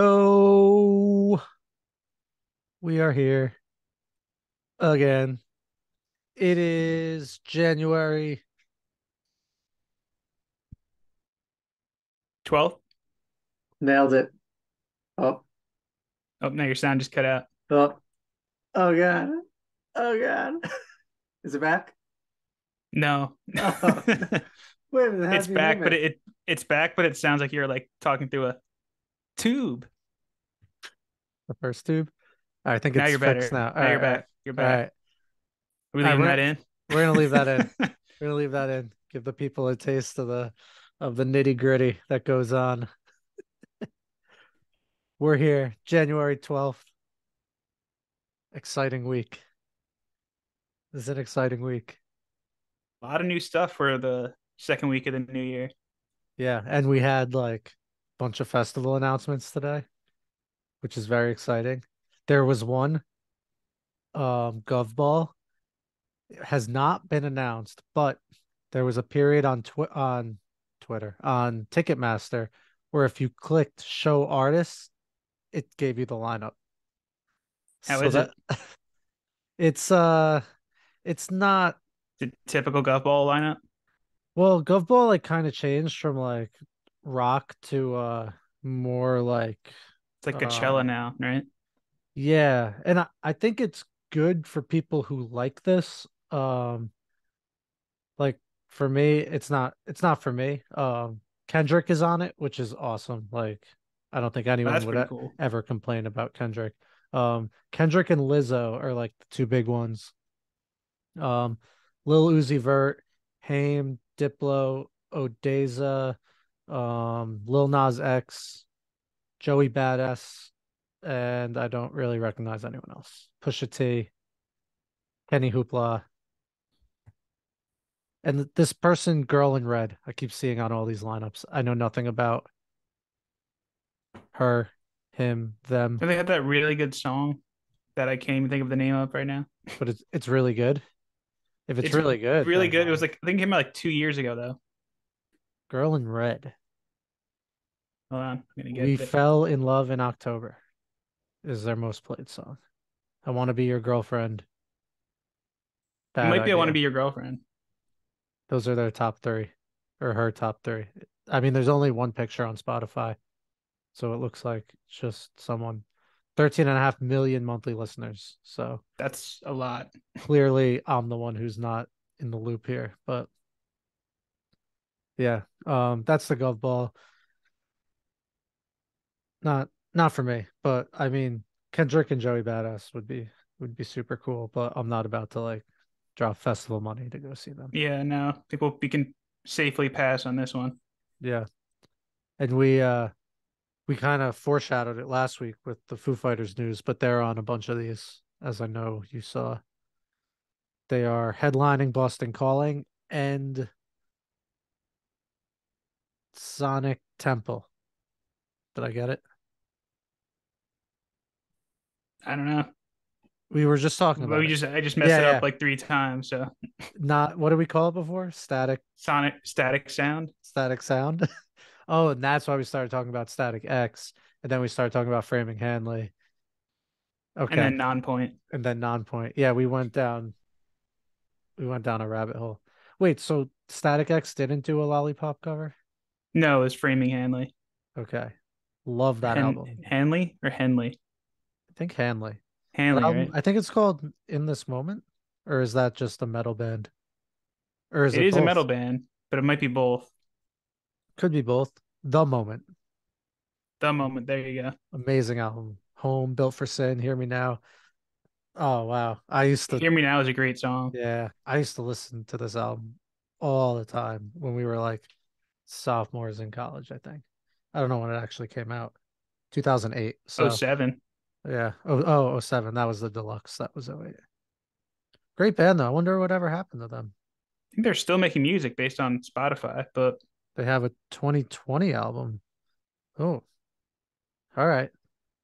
Heyo, we are here again. It is January. 12th. Nailed it. Oh, Oh, no, your sound just cut out. oh, oh God. Oh God. Is it back? No. Oh, wait a minute. It's How'd you name back, but it? it's back, but it sounds like you're like talking through a tube. The first tube. I think Now it's you're fixed better. now. All Now right, you're all right, back. You're all back. right. Are we All right, leaving that in? we're gonna leave that in. We're gonna leave that in. Give the people a taste of the nitty gritty that goes on. We're here, January 12th. Exciting week. This is an exciting week. A lot of new stuff for the second week of the new year. Yeah, and we had like a bunch of festival announcements today, which is very exciting. There was one, Gov Ball. It has not been announced, but there was a period on Twitter, on Ticketmaster, where if you clicked show artists, it gave you the lineup. How So is that it? it's it's not, The typical golf ball lineup? well, Gov Ball like kind of changed from like rock to more like It's like Coachella um now, right? yeah, and I think it's good for people who like this. Like for me, it's not for me. Kendrick is on it, which is awesome. Like I don't think Oh, anyone that's would pretty cool. ever complain about Kendrick. Kendrick and Lizzo are like the two big ones. Um, Lil Uzi Vert, Haim, Diplo, Odeza, Lil Nas X, Joey Badass, and I don't really recognize anyone else. Pusha T, Kenny Hoopla, and this person, Girl in Red. I keep seeing on all these lineups. I know nothing about her, him, them, And they had that really good song that I can't even think of the name of right now. but it's really good. If it's It's really good, really then good. It was like I think it came out like 2 years ago though. Girl in Red. Hold on, I'm gonna get We it. fell in love in October is their most played song. I want to be your girlfriend. It Bad might be I Want to idea. Be Your Girlfriend. Those are their top three, or her top three. I mean, there's only one picture on Spotify, so it looks like it's just someone. 13.5 million monthly listeners. So That's a lot. clearly I'm the one who's not in the loop here. But yeah, that's the Gov Ball. Not for me, but I mean Kendrick and Joey Badass would be super cool, but I'm not about to like drop festival money to go see them. Yeah, no, I think we can safely pass on this one. Yeah. And we kind of foreshadowed it last week with the Foo Fighters news, but they're on a bunch of these, as I know you saw. They are headlining Boston Calling and Sonic Temple. Did I get it? I don't know. We were just talking But about it. I just messed Yeah, it up yeah. like 3 times. So Not, what did we call it before? static sound, Static sound. Oh, and that's why we started talking about Static X, and then we started talking about Framing Hanley. and Okay, then non-point. and then Non-Point. Yeah, we went down a rabbit hole. Wait, so Static X didn't do a Lollipop cover? No, it's framing Hanley. Okay, love that album. Hanley or Henley? I think Hanley. That Hanley, album, right? I think it's called In This Moment, or is that just a metal band, or is It it is a metal both? band, but it might be both. Could be both. The Moment, The moment. There you go. amazing album. Home, Built for Sin, Hear Me Now. Oh wow, I used to Hear Me Now is a great song. Yeah, I used to listen to this album all the time when we were like sophomores in college, I think. I don't know when it actually came out. 2008. Oh So, seven. yeah. Oh, 07. That was the deluxe. That was 08. Great band though. I wonder whatever happened to them. I think they're still making music based on Spotify, but They have a 2020 album. Oh, all right.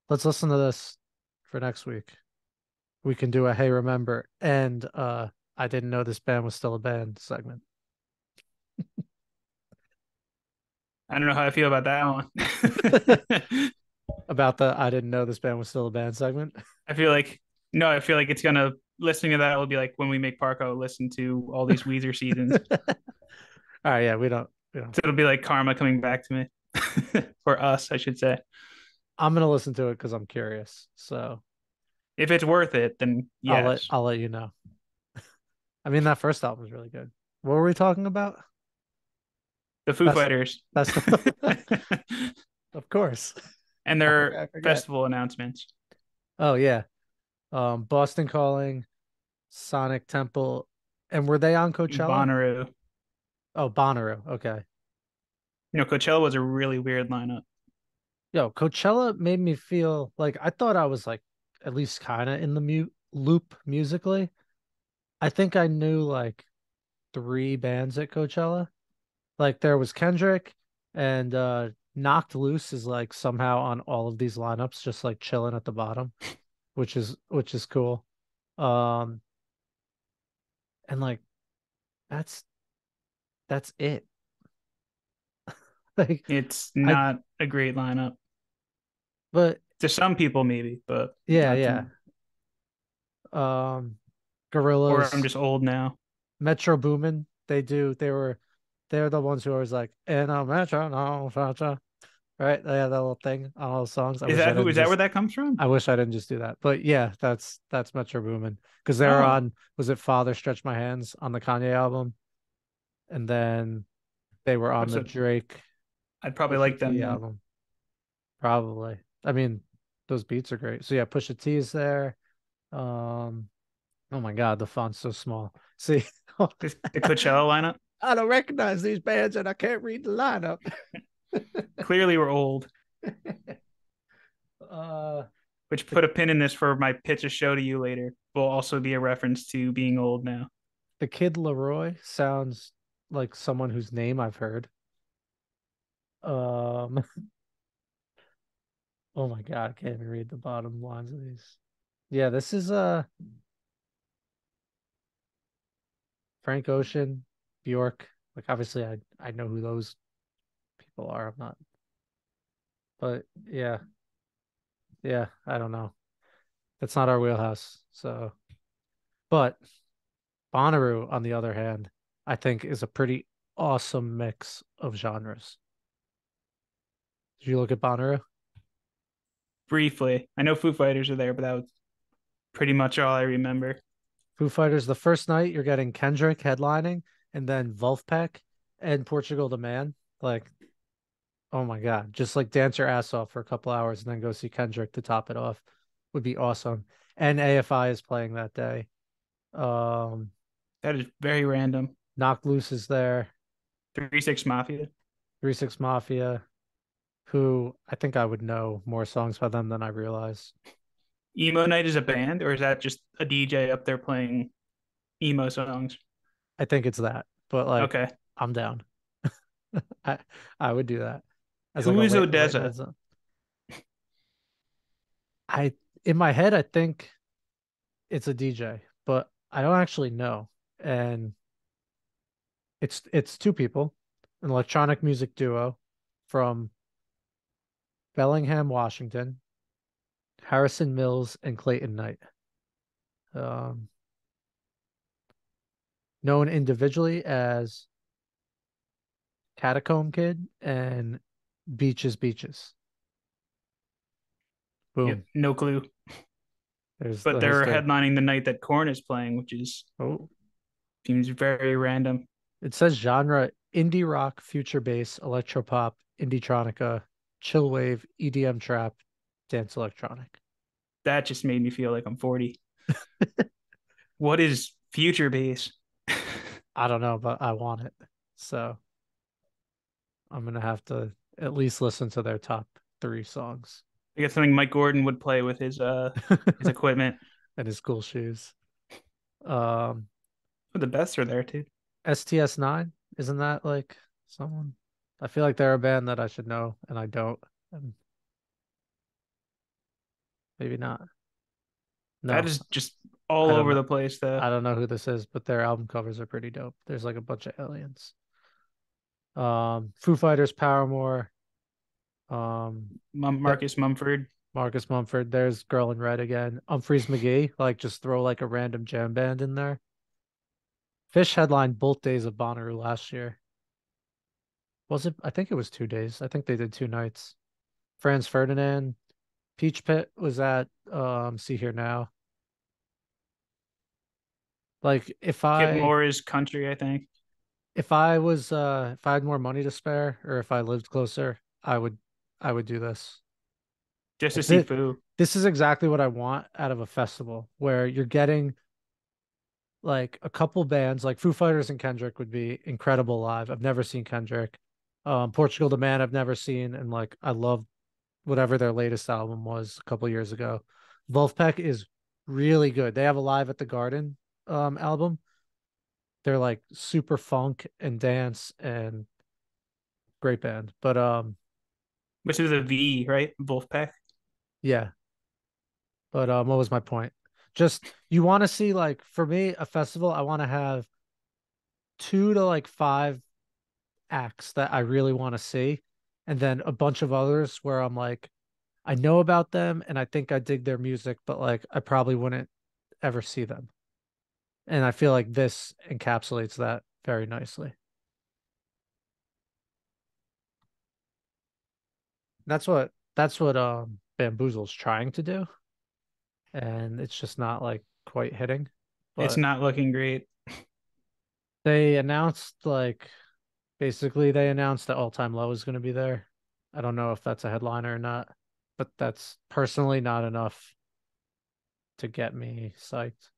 Let's listen to this for next week. We can do a Hey Remember and I didn't know this band was still a band segment. I don't know how I feel about that one. About the I didn't know this band was still a band segment. I feel like no, I feel like it's gonna listening to that will be like when we make Parco listen to all these Weezer seasons. All right, yeah, we don't. So it'll be like karma coming back to me. For us, I should say. I'm gonna listen to it because I'm curious. So If it's worth it, then yes. I'll let you know. I mean, that first album was really good. What were we talking about? The Foo That's Fighters. that's of course. And their I forget. festival announcements. Oh yeah. Boston Calling, Sonic Temple, and were they on Coachella? Bonnaroo. Oh, Bonnaroo. Okay. Coachella was a really weird lineup. Yo, Coachella made me feel like I thought I was like at least kind of in the mute loop musically. I think I knew like three bands at Coachella. Like there was Kendrick and Knocked Loose is like somehow on all of these lineups, just like chilling at the bottom, which is cool. Um and like that's that's it. Like It's I not a great lineup. but To some people, maybe, but yeah, not to yeah. me. Um Or I'm Gorillas, just old now. Metro Boomin, they're the ones who are always like in a metro no cha right? They have that little thing on all the songs. Is that who? Is that where that comes from? I wish I didn't just do that. But yeah, that's Metro Boomin. Because they were Oh, on was it Father Stretch My Hands on the Kanye album? And then they were on the so Drake I'd probably Pusha like them T then. album. Probably. I mean, those beats are great. So yeah, Pusha T is there. Um, oh my God, the font's so small. See, The Coachella lineup. I don't recognize these bands and I can't read the lineup. Clearly, we're old. uh Which the put a pin in this for my pitch a show to you later. Will also be a reference to being old now. the Kid Leroy sounds like someone whose name I've heard. Um, oh my God, I can't even read the bottom lines of these. Yeah, this is Frank Ocean, Bjork. Like obviously I know who those people are. I'm not, but yeah, yeah, I don't know. That's not our wheelhouse. So, but Bonnaroo, on the other hand, I think is a pretty awesome mix of genres. Did you look at Bonnaroo? Briefly, I know Foo Fighters are there, but that was pretty much all I remember. Foo Fighters, the first night you're getting Kendrick headlining and then Wolfpack and Portugal the Man. Like, oh my God, just like dance your ass off for a couple hours and then go see Kendrick to top it off would be awesome. And AFI is playing that day. Um, That is very random. Knock Loose is there. 3 6 Mafia. 3 6 Mafia, who I think I would know more songs by them than I realize. Emo Night is a band, or is that just a DJ up there playing emo songs? I think it's that, but like Okay. I'm down. I I would do that as like Who a is late Odessa? night song. I in my head I think it's a DJ, but I don't actually know. And it's two people, an electronic music duo from Bellingham, Washington, Harrison Mills and Clayton Knight. Um, known individually as Catacomb Kid and Beaches Beaches. Yep, Boom. no clue. There's But the they're history. headlining the night that Korn is playing, which is Oh, seems very random. it says genre indie rock, future bass, electropop, indietronica, chill wave, EDM trap, dance electronic. That just made me feel like I'm 40. What is future bass? I don't know, but I want it. So I'm gonna have to at least listen to their top three songs. I guess something Mike Gordon would play with his equipment. And his cool shoes. Um, But the best are there too. STS9, isn't that like someone? I feel like they're a band that I should know and I don't. And maybe not. That No, is just all I don't over know. the place though. I don't know who this is, but their album covers are pretty dope. There's like a bunch of aliens. Foo Fighters, Paramore, um, that Marcus Mumford. Marcus Mumford. There's Girl in Red again. Humphreys McGee. Like just throw like a random jam band in there. Fish headlined both days of Bonnaroo last year. Was it? I think it was 2 days. I think they did 2 nights. Franz Ferdinand. Peach Pit was at See Here Now. Like Kip Moore is country, I think, if I had more money to spare or if I lived closer, I would do this. just to Like see this, Foo. this is exactly what I want out of a festival where you're getting like a couple bands like Foo Fighters and Kendrick would be incredible live. I've never seen Kendrick. Portugal the Man I've never seen, and like I love whatever their latest album was a couple years ago. Wolfpack is really good. They have a Live at the Garden album. They're like super funk and dance and great band. But Which is a V, right? Wolfpack. yeah. But what was my point? Just you want to see like for me a festival, I want to have 2 to like 5 acts that I really want to see, and then a bunch of others where I'm like, I know about them and I think I dig their music, but like I probably wouldn't ever see them. And I feel like this encapsulates that very nicely. That's what Bamboozle's trying to do, and it's just not like quite hitting. It's But not looking great. they announced like basically they announced that All Time Low is going to be there. I don't know if that's a headliner or not, but that's personally not enough to get me psyched.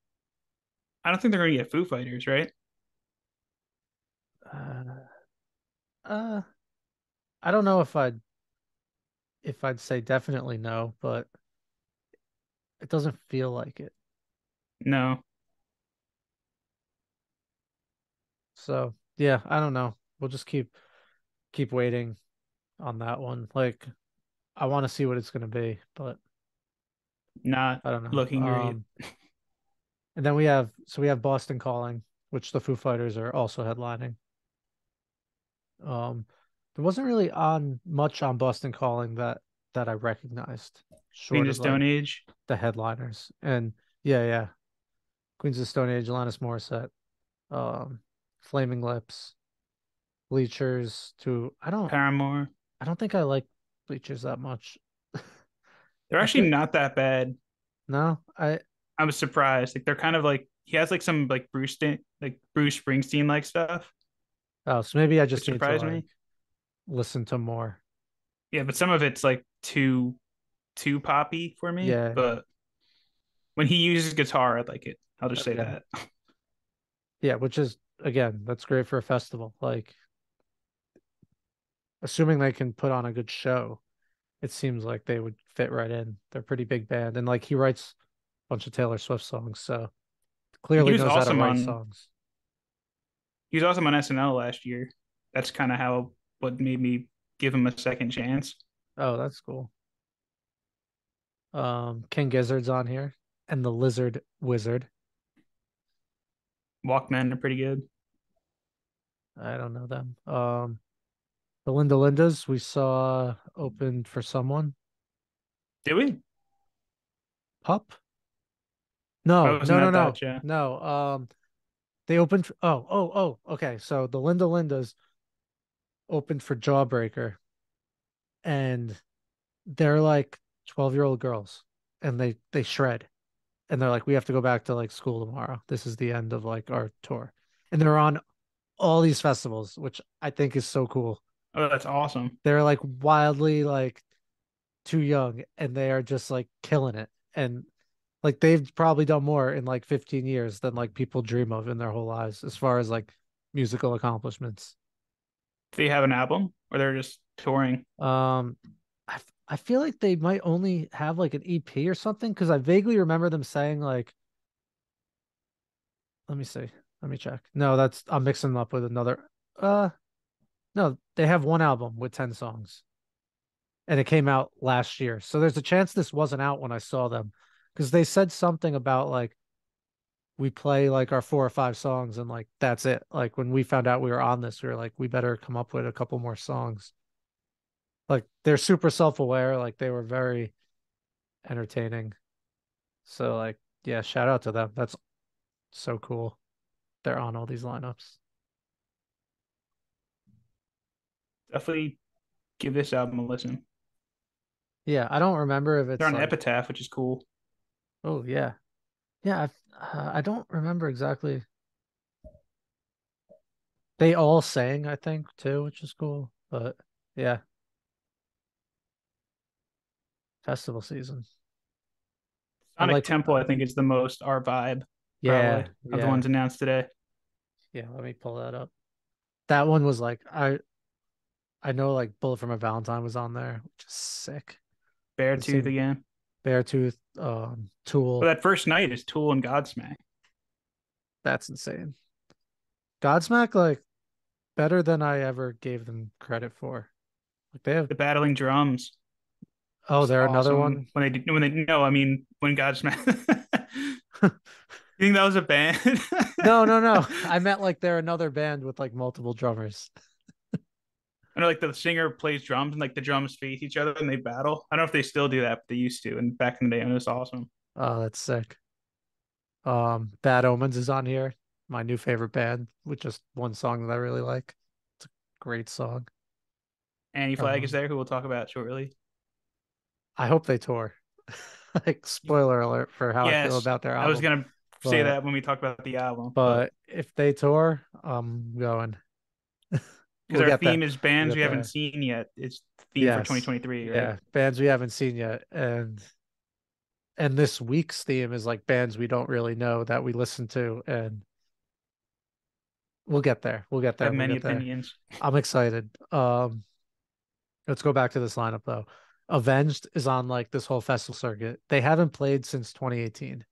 I don't think they're going to get Foo Fighters, right? Uh, uh, I don't know if I'd say definitely no, but it doesn't feel like it. No, So yeah, I don't know. We'll just keep waiting on that one. Like I want to see what it's gonna be, but not I don't know. looking great. And then we have Boston Calling, which the Foo Fighters are also headlining. Um, there wasn't really on much on Boston Calling that I recognized, Queen short of of like Stone Age. the headliners. And yeah, yeah, Queens of the Stone Age, Alanis Morissette, um, Flaming Lips, Bleachers. To Paramore. I don't think I like Bleachers that much. They're I actually feel not that bad. no, I was surprised. Like they're kind of like he has like some like Bruce Springsteen like stuff, oh, so maybe I which just need to surprised like me. listen to more. Yeah, but some of it's like too poppy for me. Yeah, But when he uses guitar, I like it. I'll just say okay. that. Yeah, which is again, that's great for a festival. Like assuming they can put on a good show, it seems like they would fit right in. They're a pretty big band. And like he writes a bunch of Taylor Swift songs, so He clearly was knows how to awesome write on songs. he was awesome on SNL last year. That's kind of how what made me give him a second chance. Oh, that's cool. King Gizzard's on here and the Lizard Wizard. Walkmen are pretty good. I don't know them. The Linda Lindas we saw opened for someone. Did we? Pup? I No, no, wasn't no, at that no, show. no. They opened for, okay. So the Linda Lindas opened for Jawbreaker, and they're like 12-year-old girls, and they shred, and they're like, we have to go back to like school tomorrow. This is the end of like our tour, and they're on all these festivals, which I think is so cool. Oh, that's awesome. They're like wildly like too young, and they are just like killing it, and like they've probably done more in like 15 years than like people dream of in their whole lives as far as like musical accomplishments. Do they have an album or they're just touring? Um, I feel like they might only have like an EP or something because I vaguely remember them saying like, let me see, let me check. No, that's I'm mixing them up with another. Uh, no, they have one album with 10 songs, and it came out last year. So there's a chance this wasn't out when I saw them because they said something about like we play like our 4 or 5 songs and like that's it. Like when we found out we were on this, we were like, we better come up with a couple more songs. Like they're super self-aware, like they were very entertaining. So like, yeah, shout out to them. That's so cool. They're on all these lineups. Definitely give this album a listen. Yeah, I don't remember if They're it's on like, Epitaph, which is cool. oh yeah. Yeah, I don't remember exactly. They all sang, I think, too, which is cool. But yeah, festival season. I Sonic like, Temple, I think, is the most our vibe, probably, yeah, of the yeah, ones announced today. yeah. Let me pull that up. That one was like, I know like Bullet from a Valentine was on there, which is sick. The Beartooth same again. Beartooth, But Tool. that first night is Tool and Godsmack. That's insane. Godsmack, like better than I ever gave them credit for. Like they have, The battling drums, oh, just they're another awesome. one. When they no, I mean when Godsmack. You think that was a band? No, no, no. I meant like they're another band with like multiple drummers. I know like the singer plays drums and like the drums face each other and they battle. I don't know if they still do that, but they used to. And back in the day, and it was awesome. Oh, that's sick. Bad Omens is on here. My new favorite band with just one song that I really like. It's a great song. Annie Flag is Um, there, who we'll talk about shortly. I hope they tour. Like spoiler alert for how I feel Yes, about their I was album. gonna say But that when we talk about the album, but but if they tour, I'm going. because We'll our get there. theme is We'll bands get we haven't there. seen yet. It's the theme for Yes. 2023, right? Yeah. Bands we haven't seen yet. And this week's theme is like bands we don't really know that we listen to. And we'll get there. We'll get I have there. We'll many get there. opinions. I'm excited. Let's go back to this lineup though. Avenged is on like this whole festival circuit. They haven't played since 2018.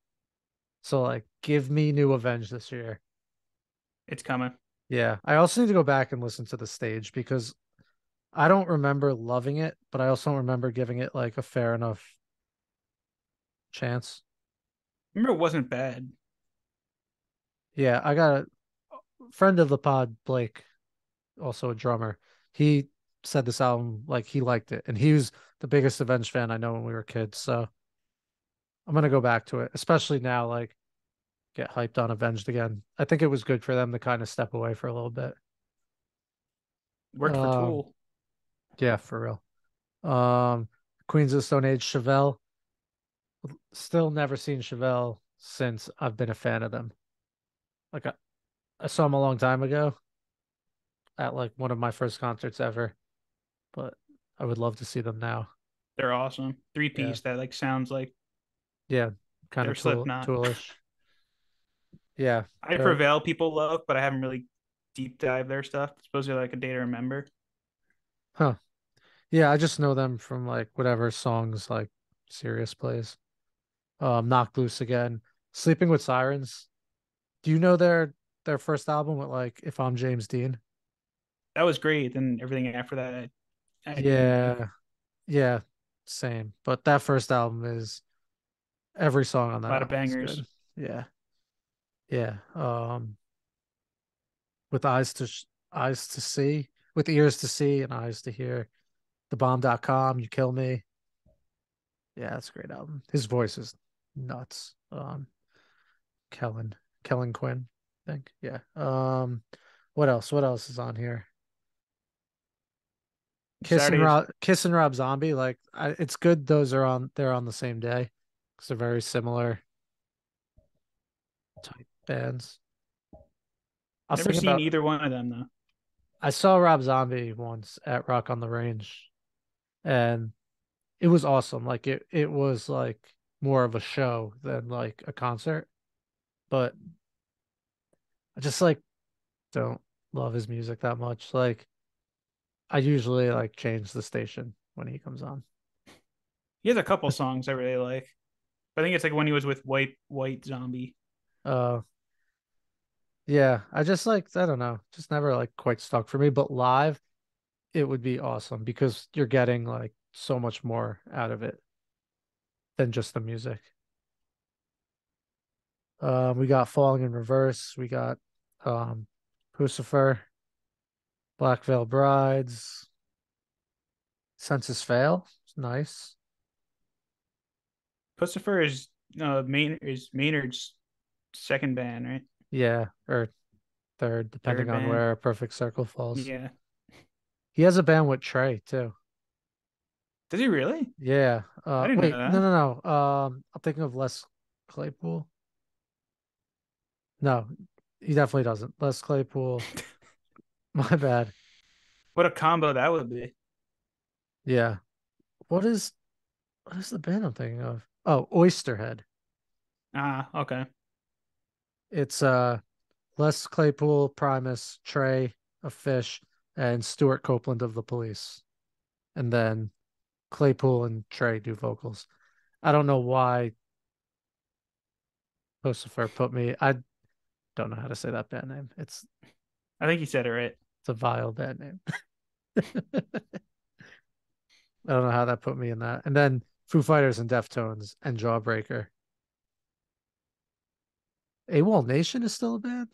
So like give me new Avenged this year. It's coming. Yeah. I also need to go back and listen to the stage because I don't remember loving it, but I also don't remember giving it like a fair enough chance. Remember, it wasn't bad. Yeah, I got a friend of the pod, Blake, also a drummer. He said this album like he liked it, and he was the biggest Avenged fan I know when we were kids. So I'm gonna go back to it, especially now. Like get hyped on Avenged again. I think it was good for them to kind of step away for a little bit. Worked for Um, Tool. yeah, for real. Queens of the Stone Age, Chevelle. Still never seen Chevelle since I've been a fan of them. Like I saw them a long time ago at like one of my first concerts ever, but I would love to see them now. They're awesome. Three Yeah, piece that like sounds like yeah, kind they're of Slipknot. toolish. Yeah, I they're Prevail people love, but I haven't really deep dive their stuff. It's supposed to be like a day to remember. huh. Yeah, I just know them from like whatever songs like Sirius plays. Knocked Loose Again, Sleeping with Sirens. Do you know their first album with like If I'm James Dean? That was great. Then everything after that, I didn't like. Yeah, yeah, same. But that first album is every song on A that lot of album is bangers. good. Yeah, yeah. With eyes to see, with ears to see and eyes to hear. TheBomb.com, You Kill Me. Yeah, that's a great album. His voice is nuts. Kellen, Kellen Quinn, I think. Yeah. What else? What else is on here? Saturdays. Kiss and Rob Zombie. Like, it's good. Those are on. They're on the same day because they're very similar type bands. I was Never thinking seen about. either one of them though. I saw Rob Zombie once at Rock on the Range, and it was awesome. Like it was like more of a show than like a concert. But I just like don't love his music that much. Like I usually like change the station when he comes on. He has a couple songs I really like. I think it's like when he was with White Zombie. Uh yeah, I just like I don't know, just never like quite stuck for me, but live it would be awesome because you're getting like so much more out of it than just the music. We got Falling in Reverse. We got um Pucifer, Black Veil Brides, Census Fail. It's nice. Pussifer is Maynard's second band, right? Yeah, or third, depending Third on band. where Perfect Circle falls. Yeah. He has a band with Trey too. Does he really? Yeah. I didn't know Wait, no, that. no, no. I'm thinking of Les Claypool. No, he definitely doesn't. Les Claypool. My bad. What a combo that would be. Yeah. What is what is the band I'm thinking of? Oh, Oysterhead. Ah, okay. It's Les Claypool, Primus, Trey of Fish, and Stuart Copeland of the Police. And then Claypool and Trey do vocals. I don't know why Lucifer put me. I don't know how to say that band name. I think you said it right. It's a vile band name. I don't know how that put me in that. And then Foo Fighters and Deftones and Jawbreaker. AWOL Nation is still a band.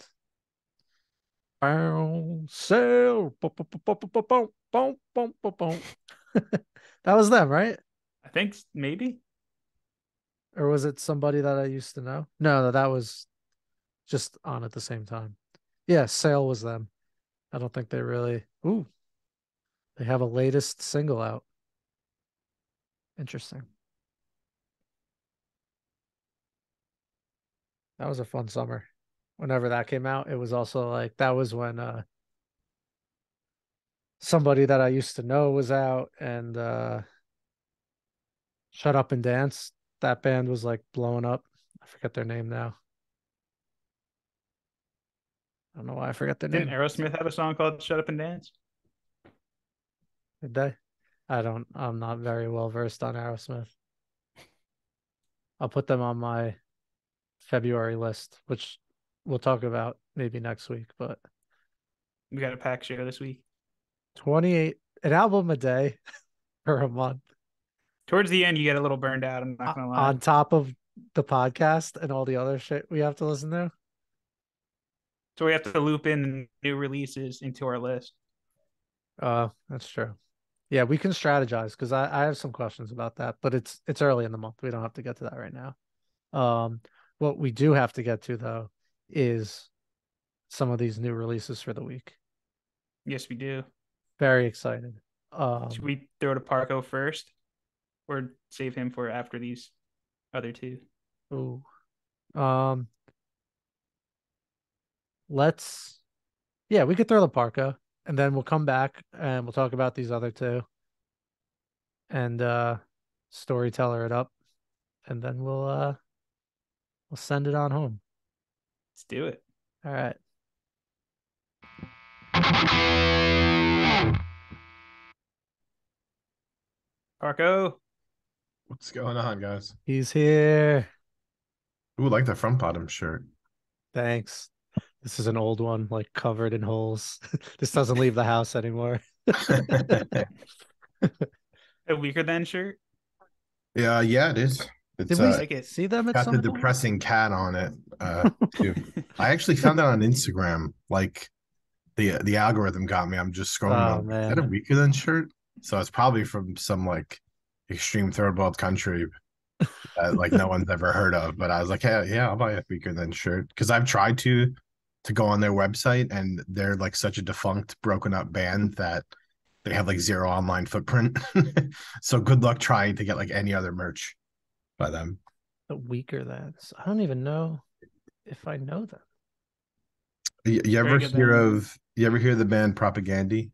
Sail. That was them, right? I think maybe. Or was it somebody that I used to know? No, that was just on at the same time. Yeah, Sail was them. I don't think they really. Ooh, they have a latest single out. Interesting. That was a fun summer. Whenever that came out, it was also like that was when somebody that I used to know was out and Shut Up and Dance. That band was like blowing up. I forget their name now. I don't know why I forget their Didn't name. Aerosmith have a song called Shut Up and Dance? Did they? I don't. I'm not very well versed on Aerosmith. I'll put them on my February list, which we'll talk about maybe next week. But We got a pack show this week. 28, an album a day for a month Towards the end, you get a little burned out. I'm not gonna lie. on top of the podcast and all the other shit we have to listen to. So we have to loop in new releases into our list. That's true. Yeah, we can strategize because I have some questions about that, but it's early in the month. We don't have to get to that right now. Um, what we do have to get to though is some of these new releases for the week. Yes, we do. Very excited. Should Um, we throw to Parco first, or save him for after these other two? ooh. Um, let's yeah, we could throw the Parka and then we'll come back and we'll talk about these other two and storyteller it up and then we'll send it on home. Let's do it. All right. Parco. What's going on, guys? He's here. Ooh, like the front bottom shirt. Thanks. This is an old one, like covered in holes. This doesn't leave the house anymore. A weaker than shirt. Yeah, it is. Did It's we Like it. see them at got the some point? depressing cat on it. Too. I actually found that on Instagram. Like the algorithm got me. I'm just scrolling. Oh Is that a man. weaker than shirt? So it's probably from some like extreme third world country that like no one's ever heard of. But I was like, hey, yeah, I'll buy a weaker than shirt because I've tried to go on their website and they're like such a defunct, broken up band that they have like zero online footprint. So good luck trying to get like any other merch by them. The weaker than. I don't even know if I know them. You ever Very good band. the band Propagandy?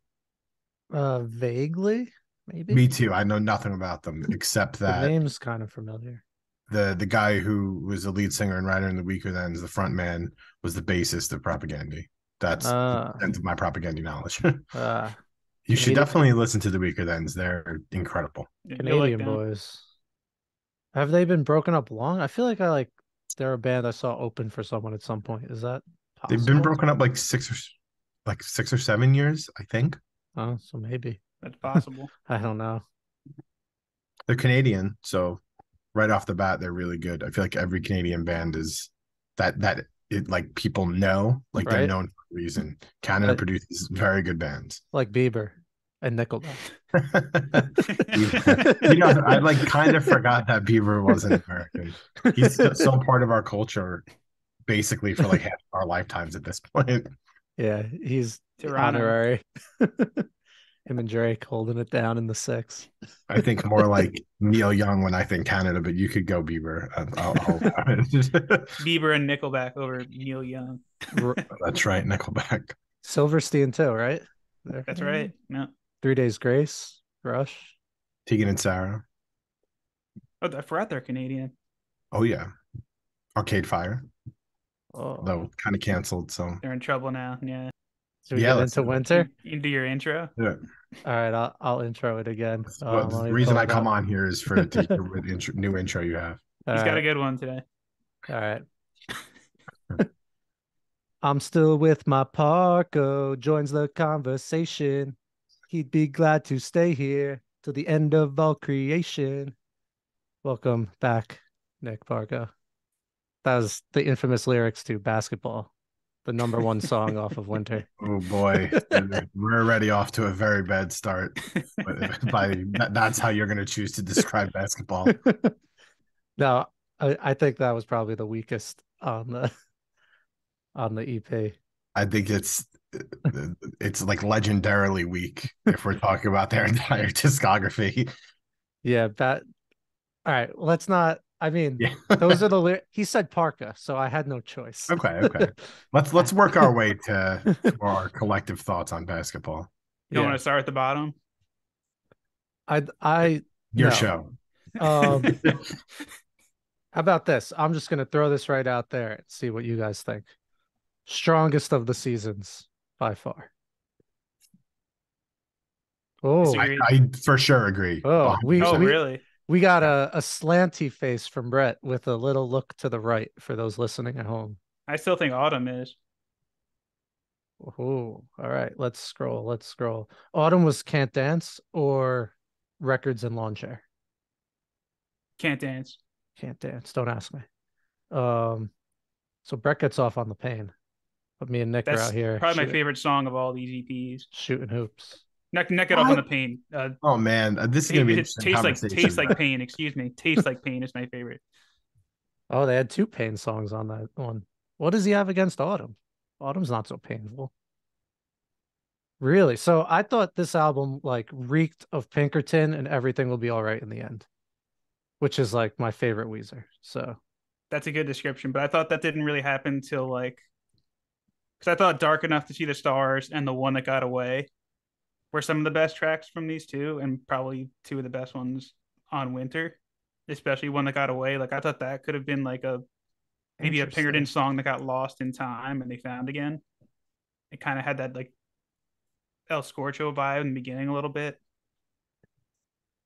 Vaguely, maybe. Me too. I know nothing about them except The that name's kind of familiar. the guy who was the lead singer and writer in the Weaker Thans, the front man, was the bassist of Propagandy. That's the Uh, extent of my Propagandy knowledge. uh, You should Canadian definitely listen to the Weaker Thans. They're incredible. You'll like Canadian them. boys. Have they been broken up long? I feel like they're a band I saw open for someone at some point. Is that They've been possible? broken up like 6 or 7 years, I think. Oh, so maybe. That's possible. I don't know. They're Canadian, so right off the bat, they're really good. I feel like every Canadian band is that it like people know, like they're Right? known for a reason. Canada Like, produces very good bands. like Bieber and Nickelback. I like kind of forgot that Bieber wasn't American. He's so part of our culture, basically for like half our lifetimes at this point. Yeah, he's Toronto. honorary. Him and Drake holding it down in the 6. I think more like Neil Young when I think Canada, but you could go Bieber. Bieber and Nickelback over Neil Young. That's right, Nickelback. Silverstein too, right? That's right. No. 3 Days Grace, Rush. Tegan and Sarah. Oh, I forgot they're Canadian. Oh yeah, Arcade Fire. Oh, Though kind of canceled. So They're in trouble now. Yeah. should we get into winter? You can do your intro. yeah. All right, I'll intro it again. Well, the reason I come on here is for to hear what new intro you have. He's got a good one today. All right. I'm still with my Parco, joins the conversation. He'd be glad to stay here till the end of all creation. Welcome back, Nick Parco. That was the infamous lyrics to Basketball, the #1 song off of Winter. Oh boy, we're already off to a very bad start. That's how you're going to choose to describe basketball. No, I think that was probably the weakest on the EP. I think it's like legendarily weak if we're talking about their entire discography. Yeah, all right, let's not. I mean, yeah. Those are the he said Parka, so I had no choice. Okay. Let's work our way to our collective thoughts on basketball. You don't want to start at the bottom? Your show. How about this? I'm just gonna throw this right out there and see what you guys think. Strongest of the seasons by far. Oh, I for sure agree. Oh, really? We got a slanty face from Brett with a little look to the right for those listening at home. I still think Autumn is. Oh, all right. Let's scroll. Autumn was Can't Dance or Records and Lawn Chair? Can't Dance. Can't Dance. Don't ask me. So Brett gets off on the pain, but me and Nick are out here. Probably my favorite song of all these EPs. Shooting hoops. Neck it up on the pain. Oh man, this is gonna be taste like pain. Excuse me, taste like pain is my favorite. Oh, they had 2 pain songs on that one. What does he have against Autumn? Autumn's not so painful. Really? So I thought this album like reeked of Pinkerton and Everything Will Be All Right in the End, which is like my favorite Weezer. So that's a good description, but I thought that didn't really happen till like, because I thought Dark Enough to See the Stars and The One That Got Away were some of the best tracks from these two, and probably 2 of the best ones on Winter, especially One That Got Away. Like I thought that could have been like maybe a Pinkerton song that got lost in time and they found again. It kind of had that like El Scorcho vibe in the beginning a little bit.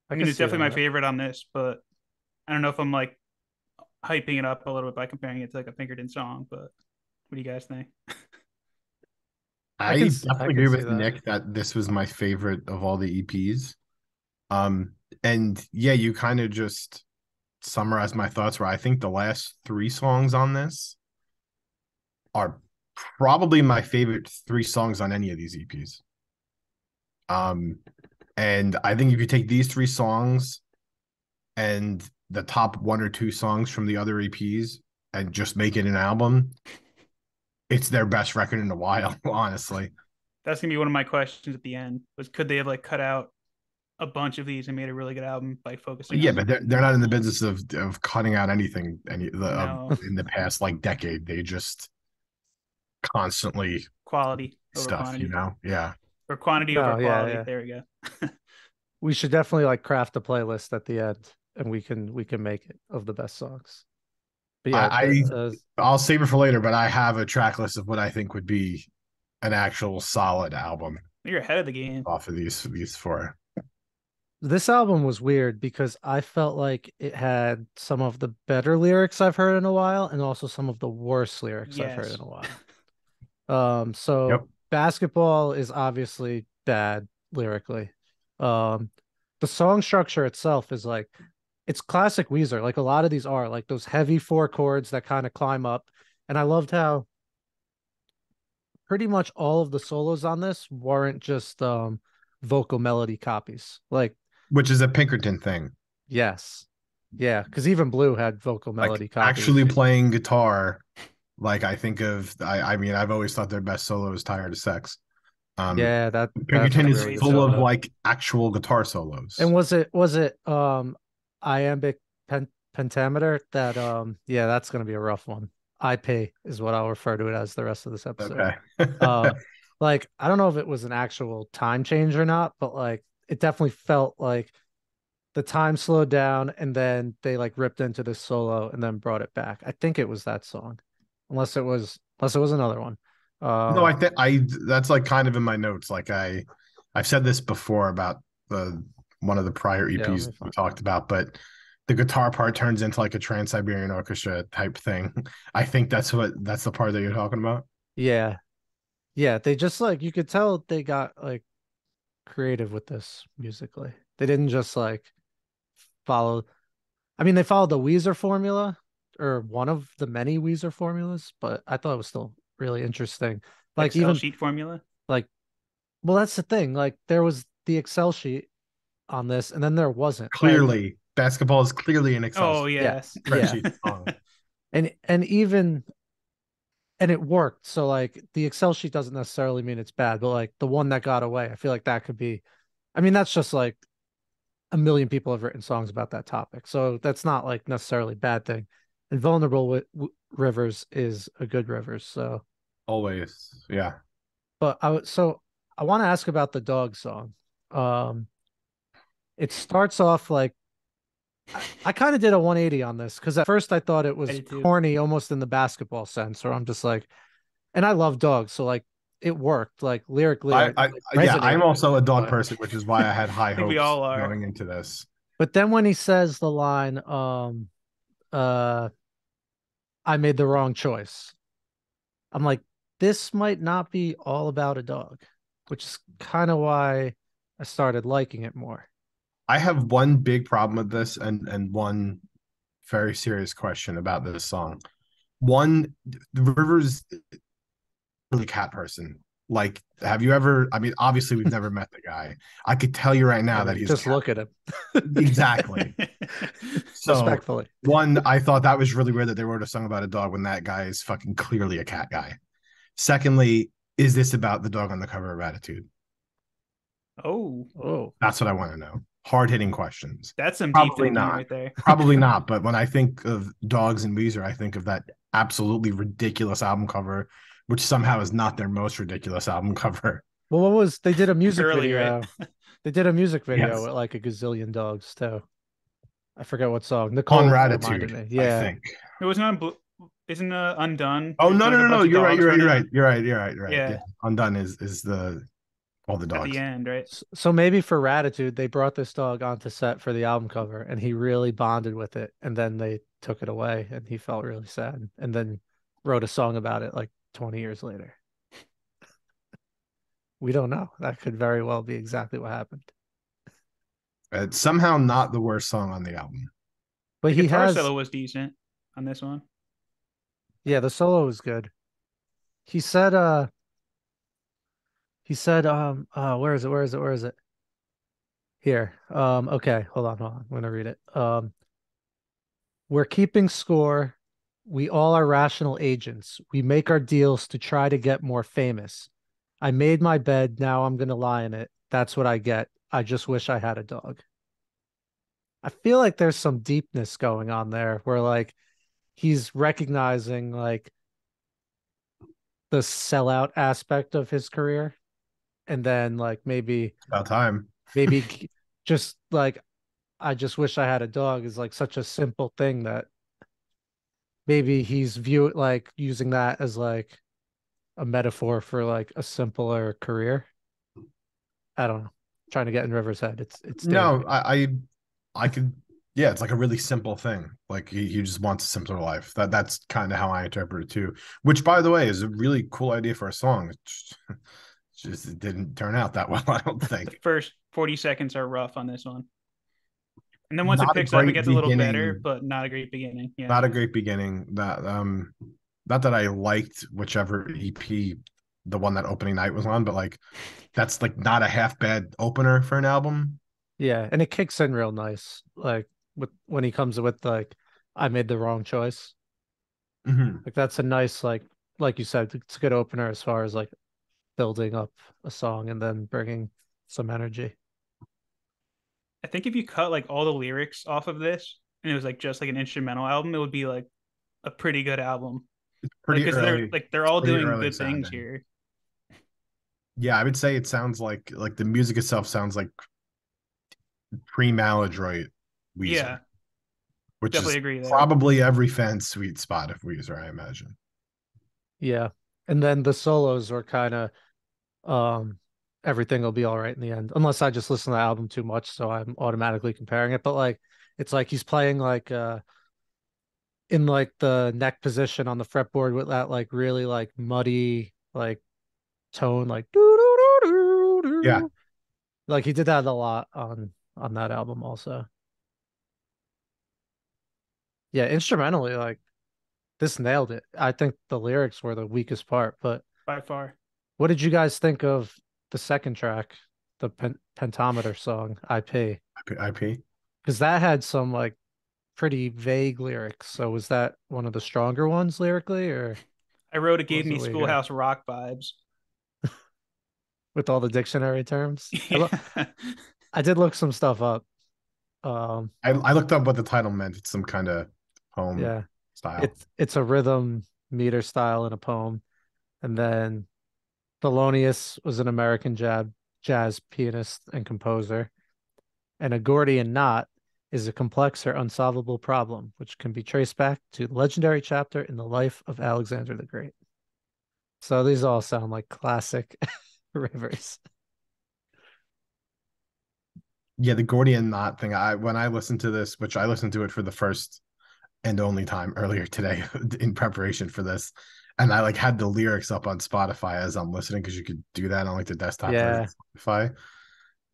I mean, it's definitely my favorite on this, but I don't know if I'm like hyping it up a little bit by comparing it to like a Pinkerton song. But what do you guys think? I definitely agree with Nick that this was my favorite of all the EPs. And yeah, you kind of just summarized my thoughts where I think the last 3 songs on this are probably my favorite 3 songs on any of these EPs. And I think if you take these 3 songs and the top 1 or 2 songs from the other EPs and just make it an album, it's their best record in a while, honestly. That's gonna be one of my questions at the end. Was could they have like cut out a bunch of these and made a really good album by focusing? Yeah, but they're not in the business of cutting out anything in the past like decade. They just constantly quality over stuff, quantity. you know? Yeah. Or quantity over quality. Yeah. There we go. We should definitely like craft a playlist at the end, and we can make it of the best songs. But yeah, I'll save it for later, but I have a track list of what I think would be an actual solid album. You're ahead of the game off of these 4. This album was weird because I felt like it had some of the better lyrics I've heard in a while and also some of the worst lyrics I've heard in a while. So Basketball is obviously bad lyrically. The song structure itself is like, it's classic Weezer. Like a lot of these are like those heavy 4 chords that kind of climb up. And I loved how pretty much all of the solos on this weren't just vocal melody copies. Like, which is a Pinkerton thing. yes. Yeah, because even Blue had vocal Like melody actually copies. playing guitar. Like I think of, I mean, I've always thought their best solo is "Tired of Sex." Yeah, that's a Pinkerton is really Great good full of solo. solo. like actual guitar And solos. was it iambic pentameter that yeah, that's gonna be a rough one. IP is what I'll refer to it as the rest of this episode. Okay. Uh like I don't know if it was an actual time change or not, but like it definitely felt like the time slowed down and then they like ripped into this solo and then brought it back. I think it was that song. Unless it was another one. No, Um I think I that's like kind of in my notes. Like I've said this before about the one of the prior yeah, let EPs me we find. talked about, but the guitar part turns into like a Trans-Siberian Orchestra type thing. I think that's the part that you're talking about. Yeah. Yeah, they just like you could tell they got like creative with this musically. They didn't just like follow. I mean, they followed the Weezer formula or one of the many Weezer formulas, but I thought it was still really interesting. Like Excel even sheet formula. like, well, that's the thing. Like there was the Excel sheet on this, and then there wasn't. And Clearly, basketball is clearly an Excel Oh yeah, yes. yeah, spreadsheet song. and even and it worked. So like the Excel sheet doesn't necessarily mean it's bad, but like the one that got away, I feel like that could be. I mean, that's just like a million people have written songs about that topic. So that's not like necessarily a bad thing. And Vulnerable with Rivers is a good Rivers. So, Always, yeah. but I want to ask about the dog song. Um, it starts off like I kind of did a 180 on this because at first I thought it I was did too. corny almost in the basketball sense, or I'm just like, and I love dogs, so like it worked like lyrically, I, it I like, yeah, I'm resonated with also a me, dog but person, which is why I had high I think we hopes all are. going into this. then when he says the line, I made the wrong choice. I'm like, this might not be all about a dog, which is kind of why I started liking it more. I have one big problem with this and one very serious question about this song. One, the Rivers really cat person. Like, have you ever? I mean, obviously, we've never met the guy. I could tell you right I now that mean, he's a just cat. look at him. Exactly. So, Respectfully. one, I thought that was really weird that they wrote a song about a dog when that guy is fucking clearly a cat guy. Secondly, is this about the dog on the cover of Attitude? Oh, Oh, That's what I want to know. Hard hitting questions. that's some deep Probably thinking not. right there. Probably not. But when I think of dogs and Weezer, I think of that absolutely ridiculous album cover, which somehow is not their most ridiculous album cover. well, what was they did a music Curly, right? video? They did a music video Yes. with like a gazillion dogs too. I forget what song. On Nicole reminded Ratitude, me. I Yeah. think. It was not blue. Isn't Undone? Oh no, no, With a no, no. bunch of You're right. dogs You're running. right. You're right. You're right. You're right. Yeah. Yeah, Undone is the all the at the dogs. end, right? So maybe for Ratitude, they brought this dog onto set for the album cover and he really bonded with it. And then they took it away and he felt really sad and then wrote a song about it like 20 years later. We don't know. That could very well be exactly what happened. It's somehow not the worst song on the album. But The he guitar has, solo was decent on this one. yeah, the solo is good. He said, where is it? Where is it? Where is it? Here. Okay, hold on. I'm gonna read it. We're keeping score. We all are rational agents. We make our deals to try to get more famous. I made my bed. Now I'm going to lie in it. That's what I get. I just wish I had a dog. I feel like there's some deepness going on there where like he's recognizing like the sellout aspect of his career. And then like It's about time. maybe just like, I just wish I had a dog is like such a simple thing that maybe he's view like using that as like a metaphor for like a simpler career. I don't know. Trying to get in River's head. It's No, dangerous. I could, yeah, it's like a really simple thing. Like he just wants a simpler life. That's kind of how I interpret it too. Which, by the way, is a really cool idea for a song. Just it didn't turn out that well, I don't The think. first 40 seconds are rough on this one. And then once it Not a picks up, it great gets a little better, beginning. but not a great beginning. Yeah. Not a great beginning. That not that I liked whichever EP the one that opening night was on, but like that's like not a half bad opener for an album. Yeah, and it kicks in real nice, like with when he comes with like, I made the wrong choice. Mm-hmm. Like that's a nice like you said, it's a good opener as far as like building up a song and then bringing some energy. I think if you cut like all the lyrics off of this and it was like just like an instrumental album, it would be like a pretty good album. Like Pretty because early. they're It's all pretty doing early good things sounding. here. Yeah, I would say it sounds like the music itself sounds like pre-Maladroit Weezer, Yeah, which definitely is agree there. probably every fan's sweet spot of Weezer, I imagine. Yeah. And then the solos are kind of um everything will be all right in the end. Unless I just listen to the album too much, so I'm automatically comparing it. But like it's like he's playing like in like the neck position on the fretboard with that like really like muddy like tone like doo doo doo doo Yeah, doo. Like he did that a lot on that album also. Yeah, instrumentally like this nailed it. I think the lyrics were the weakest part, but By far. what did you guys think of the second track, the pentameter song, IP? IP. Because that had some like pretty vague lyrics. So was that one of the stronger ones lyrically, or I wrote it gave was it me weaker Schoolhouse Rock vibes. with all the dictionary terms? Yeah. I did look some stuff up. I looked up what the title meant. It's some kind of poem Yeah, style. it's a rhythm meter style in a poem, and then Thelonious was an American jazz pianist and composer, and a Gordian knot is a complex or unsolvable problem which can be traced back to the legendary chapter in the life of Alexander the Great. So these all sound like classic rivers. Yeah, the Gordian knot thing. When I listened to this, which I listened to it for the first and only time earlier today in preparation for this, and I like had the lyrics up on Spotify as I'm listening because you could do that on like the desktop version Yeah. of Spotify.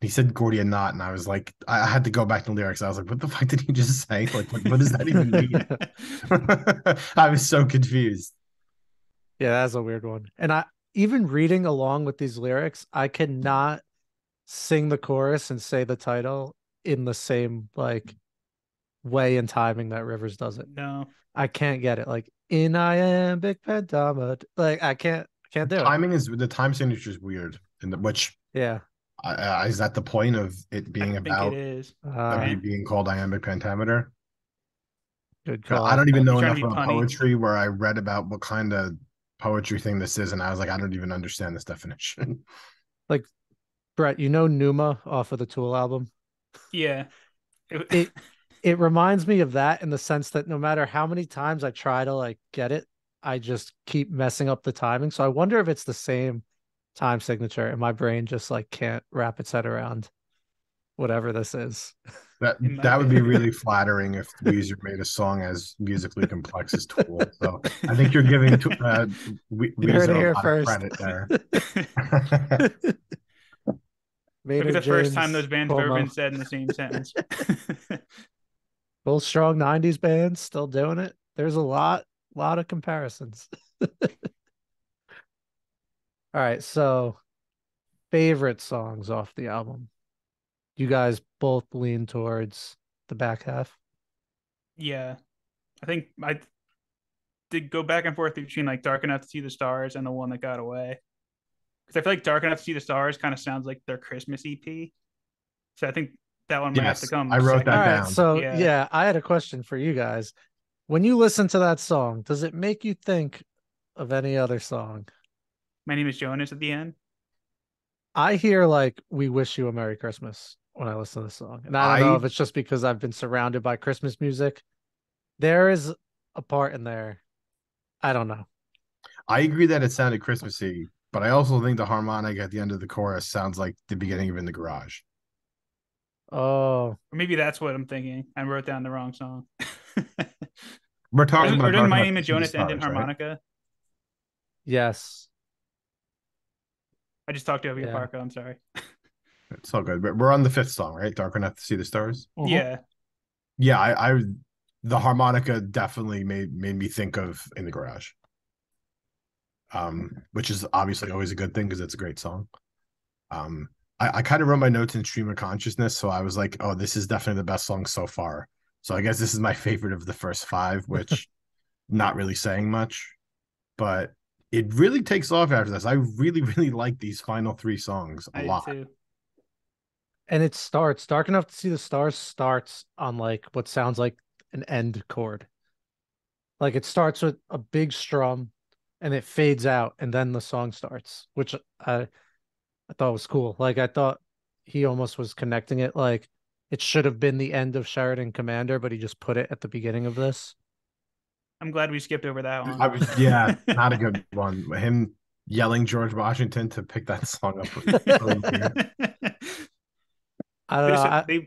He said Gordian knot, and I was like, I had to go back to the lyrics. I was like, what the fuck did he just say? Like, what does that even mean? I was so confused. Yeah, that's a weird one. And I even reading along with these lyrics, I cannot sing the chorus and say the title in the same like way and timing that Rivers does it. No. I can't get it. Like in iambic pentameter. Like I can't do it. Timing is the time signature is weird, and which Yeah. is that the point of it I being think it about is. of Uh you being called iambic pentameter? good I call. don't even You know trying to enough be about punny? poetry where I read about what kind of poetry thing this is, and I was like, I don't even understand this definition. Like Brett, you know Numa off of the Tool album? Yeah. It, It it reminds me of that in the sense that no matter how many times I try to like get it, I just keep messing up the timing. So I wonder if it's the same time signature and my brain just like can't wrap its head around whatever this is. That it might that would be. be really flattering if Weezer made a song as musically complex as Tool. So I think you're giving You heard it Weezer a here lot of first. credit there. Maybe Maynard the first time those James bands have ever Cuomo. been said in the same sentence. Both strong 90s bands still doing it. There's a lot of comparisons. All right, so favorite songs off the album. You guys both lean towards the back half. Yeah. I think I did go back and forth between like Dark Enough to See the Stars and the one that got away. Because I feel like Dark Enough to See the Stars kind of sounds like their Christmas EP. So I think that one might have to Yes, come I wrote All that second. right, down. so Yeah. yeah, I had a question for you guys. When you listen to that song, does it make you think of any other song? My Name is Jonas at the end. I hear like "We Wish You a Merry Christmas" when I listen to the song, and I don't know I if it's just because I've been surrounded by Christmas music. There is a part in there. I don't know. I agree that it sounded Christmassy, but I also think the harmonic at the end of the chorus sounds like the beginning of In the Garage. Oh, Or maybe that's what I'm thinking. I wrote down the wrong song. We're talking Or about didn't Dark My Enough Name to is See the Jonas end in Stars, right? harmonica? yes. I just talked over you, Yeah. Parco. I'm sorry. It's all good. We're on the fifth song, right? Dark Enough to See the Stars. Yeah. Yeah, I the harmonica definitely made me think of In the Garage. which is obviously always a good thing because it's a great song. I kind of wrote my notes in stream of consciousness, so I was like, oh, this is definitely the best song so far. So I guess this is my favorite of the first five, which not really saying much, but it really takes off after this. I really, really like these final three songs a I lot. too. And it starts Dark Enough to See the Stars starts on like what sounds like an end chord. Like it starts with a big strum and it fades out and then the song starts, which I thought was cool. Like I thought he almost was connecting it like it should have been the end of Sheridan Commander, but he just put it at the beginning of this. I'm glad we skipped over that one. Yeah, not a good one. Him yelling George Washington to pick that song up. I don't know.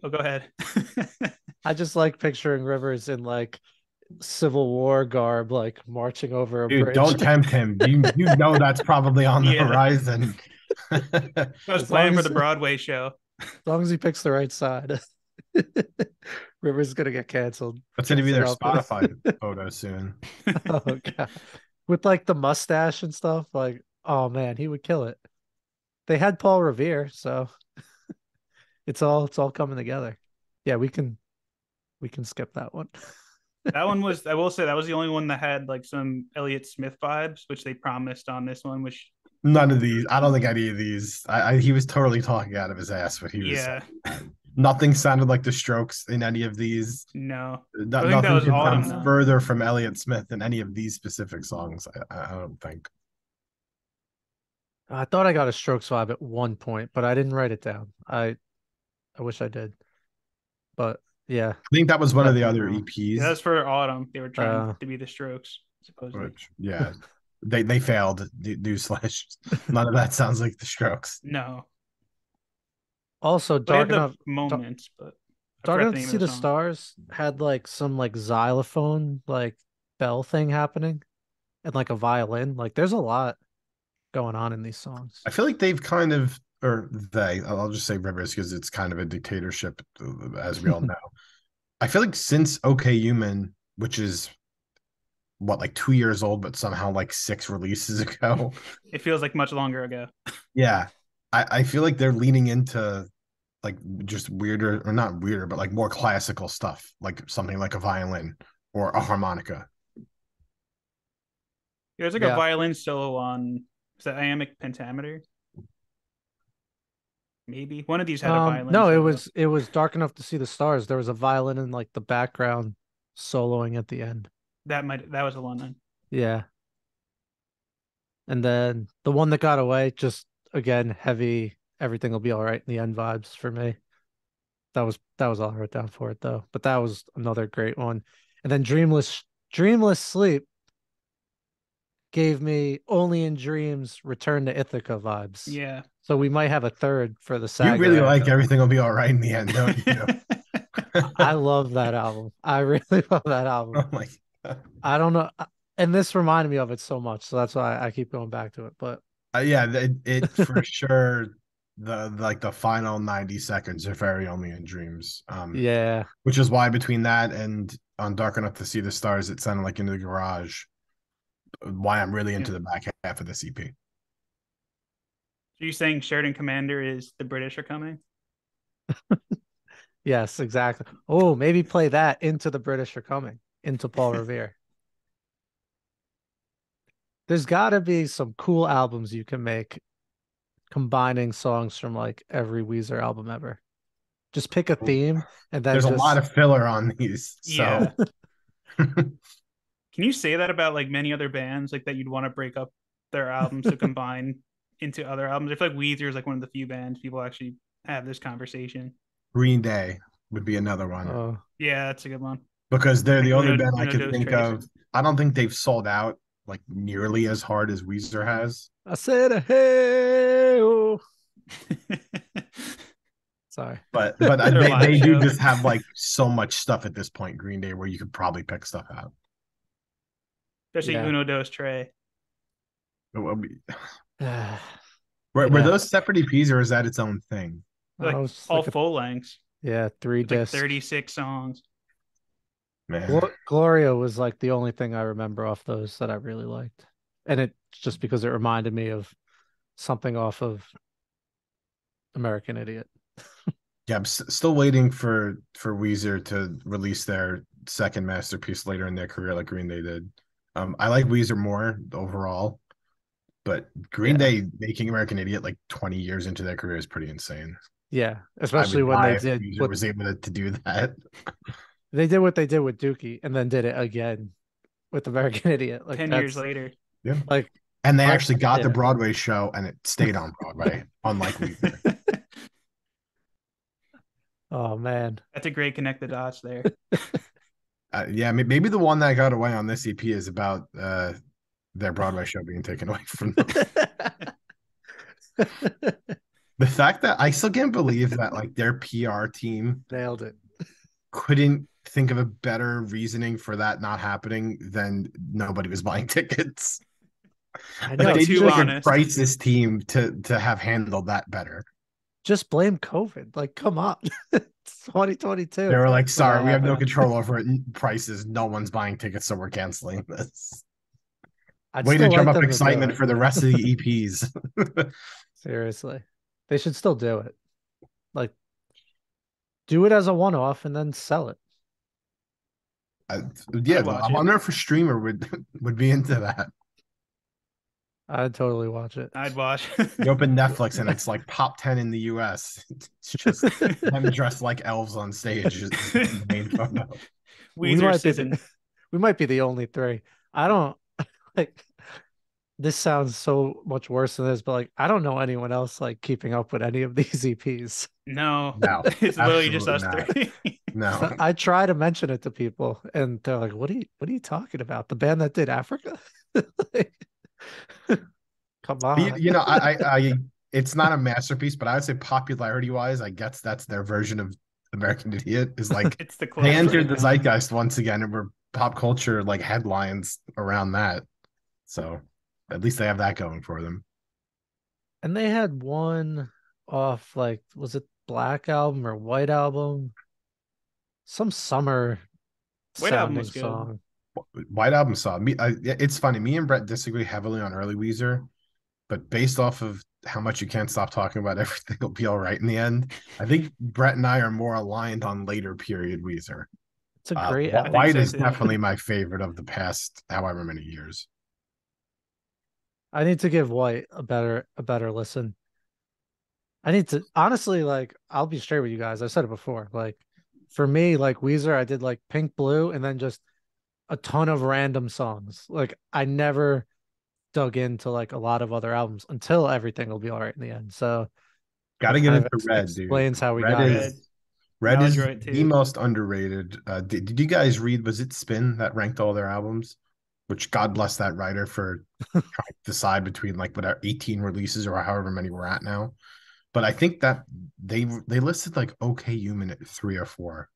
Oh, go ahead. I just like picturing Rivers in like Civil War garb, like marching over a Dude, bridge. don't tempt him. You know that's probably on the horizon. I was playing for the Broadway show. As long as he picks the right side. Rivers is gonna get canceled. That's gonna be their Spotify photo soon. Oh god. With like the mustache and stuff, like, oh man, he would kill it. They had Paul Revere, so it's all coming together. Yeah, we can skip that one. That one was, I will say, that was the only one that had like some Elliott Smith vibes, which they promised on this one, which none of these. I don't think any of these. He was totally talking out of his ass, but he was. Nothing sounded like the Strokes in any of these. No, I think nothing could sound further from Elliott Smith than any of these specific songs. I don't think. I thought I got a Strokes vibe at one point, but I didn't write it down. I wish I did. But yeah, I think that was one of the other EPs. Yeah, that's for Autumn. They were trying to be the Strokes, supposedly. Which, yeah, they failed. Newsflash. None of that sounds like the Strokes. No. Also, Dark Enough moments, but Dark Enough to See the Stars had like some like xylophone like bell thing happening, and like a violin. Like, there's a lot going on in these songs. I feel like they've kind of, I'll just say Rivers because it's kind of a dictatorship, as we all know. I feel like since OK Human, which is what, like 2 years old, but somehow like 6 releases ago. It feels like much longer ago. Yeah. I feel like they're leaning into like just weirder, or not weirder, but like more classical stuff, like something like a violin or a harmonica. There's like a violin solo on, is that Iambic Pentameter? Maybe one of these had a violin. No, solo. It was Dark Enough to See the Stars. There was a violin in like the background soloing at the end. That was the one then. Yeah. And then the one that got away, just again heavy. Everything will be all right in the end vibes for me. That was all I wrote down for it though. But that was another great one. And then Dreamless Sleep gave me Only in Dreams Return to Ithaca vibes. Yeah. So we might have a third for the saga. You really like Everything Will Be All Right in the End, don't you? I love that album. I really love that album. Oh my God. I don't know. And this reminded me of it so much. So that's why I keep going back to it. But yeah, it for sure. The final 90 seconds are very Only in Dreams. Yeah. Which is why between that and on Dark Enough to See the Stars, it sounded like Into the Garage. Why I'm really into the back half of this EP. So you saying Sheridan Commander is The British Are Coming? Yes, exactly. Oh, maybe play that into The British Are Coming, into Paul Revere. There's got to be some cool albums you can make combining songs from like every Weezer album ever. Just pick a theme and then there's a lot of filler on these. So. Yeah. Can you say that about like many other bands, like that you'd want to break up their albums to combine into other albums? I feel like Weezer is like one of the few bands people actually have this conversation. Green Day would be another one. Yeah, that's a good one. Because they're the only band I can think of. I don't think they've sold out like nearly as hard as Weezer has. I said, hey, oh. Sorry. But they do just have like so much stuff at this point, Green Day, where you could probably pick stuff out. Especially Uno Dos Tre. Were those separate EPs or is that its own thing? Like all full lengths. Yeah, 3 discs. Like 36 songs. Man. Gloria was like the only thing I remember off those that I really liked. and it's just because it reminded me of something off of American Idiot. Yeah, I'm still waiting for Weezer to release their second masterpiece later in their career, like Green Day did. I like Weezer more overall, but Green Yeah. Day making American Idiot like 20 years into their career is pretty insane. Yeah, I especially would when die they if did Weezer what was able to do that. they did what they did with Dookie, and then did it again with American Idiot. Like 10 years that's later. Yeah. like And they our actually got the yeah. Broadway show and it stayed on Broadway, unlike Weezer. Oh man. That's a great connect the dots there. Yeah, maybe the one that got away on this EP is about their Broadway show being taken away from them. The fact that I still can't believe that like their PR team Nailed it. couldn't think of a better reasoning for that not happening than nobody was buying tickets. I Like know. they too need like honest. a crisis team to have handled that better. Just blame COVID. Like, come on. It's 2022. They were like, when sorry, that we have no happened. control over it. Prices. No one's buying tickets, so we're canceling this. I'd Way to still drum like up them to do excitement it. for the rest of the EPs. Seriously. They should still do it. Like, do it as a one-off and then sell it. Yeah, I'd watch I'm it. wondering if a streamer would be into that. I'd totally watch it. I'd watch. You open Netflix and it's like top 10 in the US. It's just them dressed like elves on stage. Is the main photo. we Weezer might be SZNZ. we might be the only three. I don't like this sounds so much worse than this, but like I don't know anyone else like keeping up with any of these EPs. No, No, it's literally just us absolutely not. three. No. I try to mention it to people and they're like, what are you talking about? The band that did Africa? Like, come on. You know, it's not a masterpiece, but I would say popularity wise, I guess that's their version of American Idiot. Is like It's the they closest entered right the now. zeitgeist once again, and were pop culture like headlines around that. So at least they have that going for them. And they had one off like was it Black Album or White Album? Some summer White Album sounding was good. song. White Album saw me. It's funny. Me and Brett disagree heavily on early Weezer, but based off of how much you can't stop talking about everything will be all right in the end, I think Brett and I are more aligned on later period Weezer. It's a great I think White so, is too. definitely my favorite of the past however many years. I need to give White a better listen. I need to honestly like I'll be straight with you guys. I've said it before. Like for me, like Weezer, I did like Pink Blue and then just a ton of random songs. Like I never dug into like a lot of other albums until Everything Will Be All Right in the end. So Got it to get kind of into Red, dude. explains how we Red got is here. Red is Maladroit, the too. most underrated. Did you guys read? Was it Spin that ranked all their albums? Which God bless that writer for trying to decide between like whatever 18 releases or however many we're at now. But I think that they listed like OK Human at 3 or 4,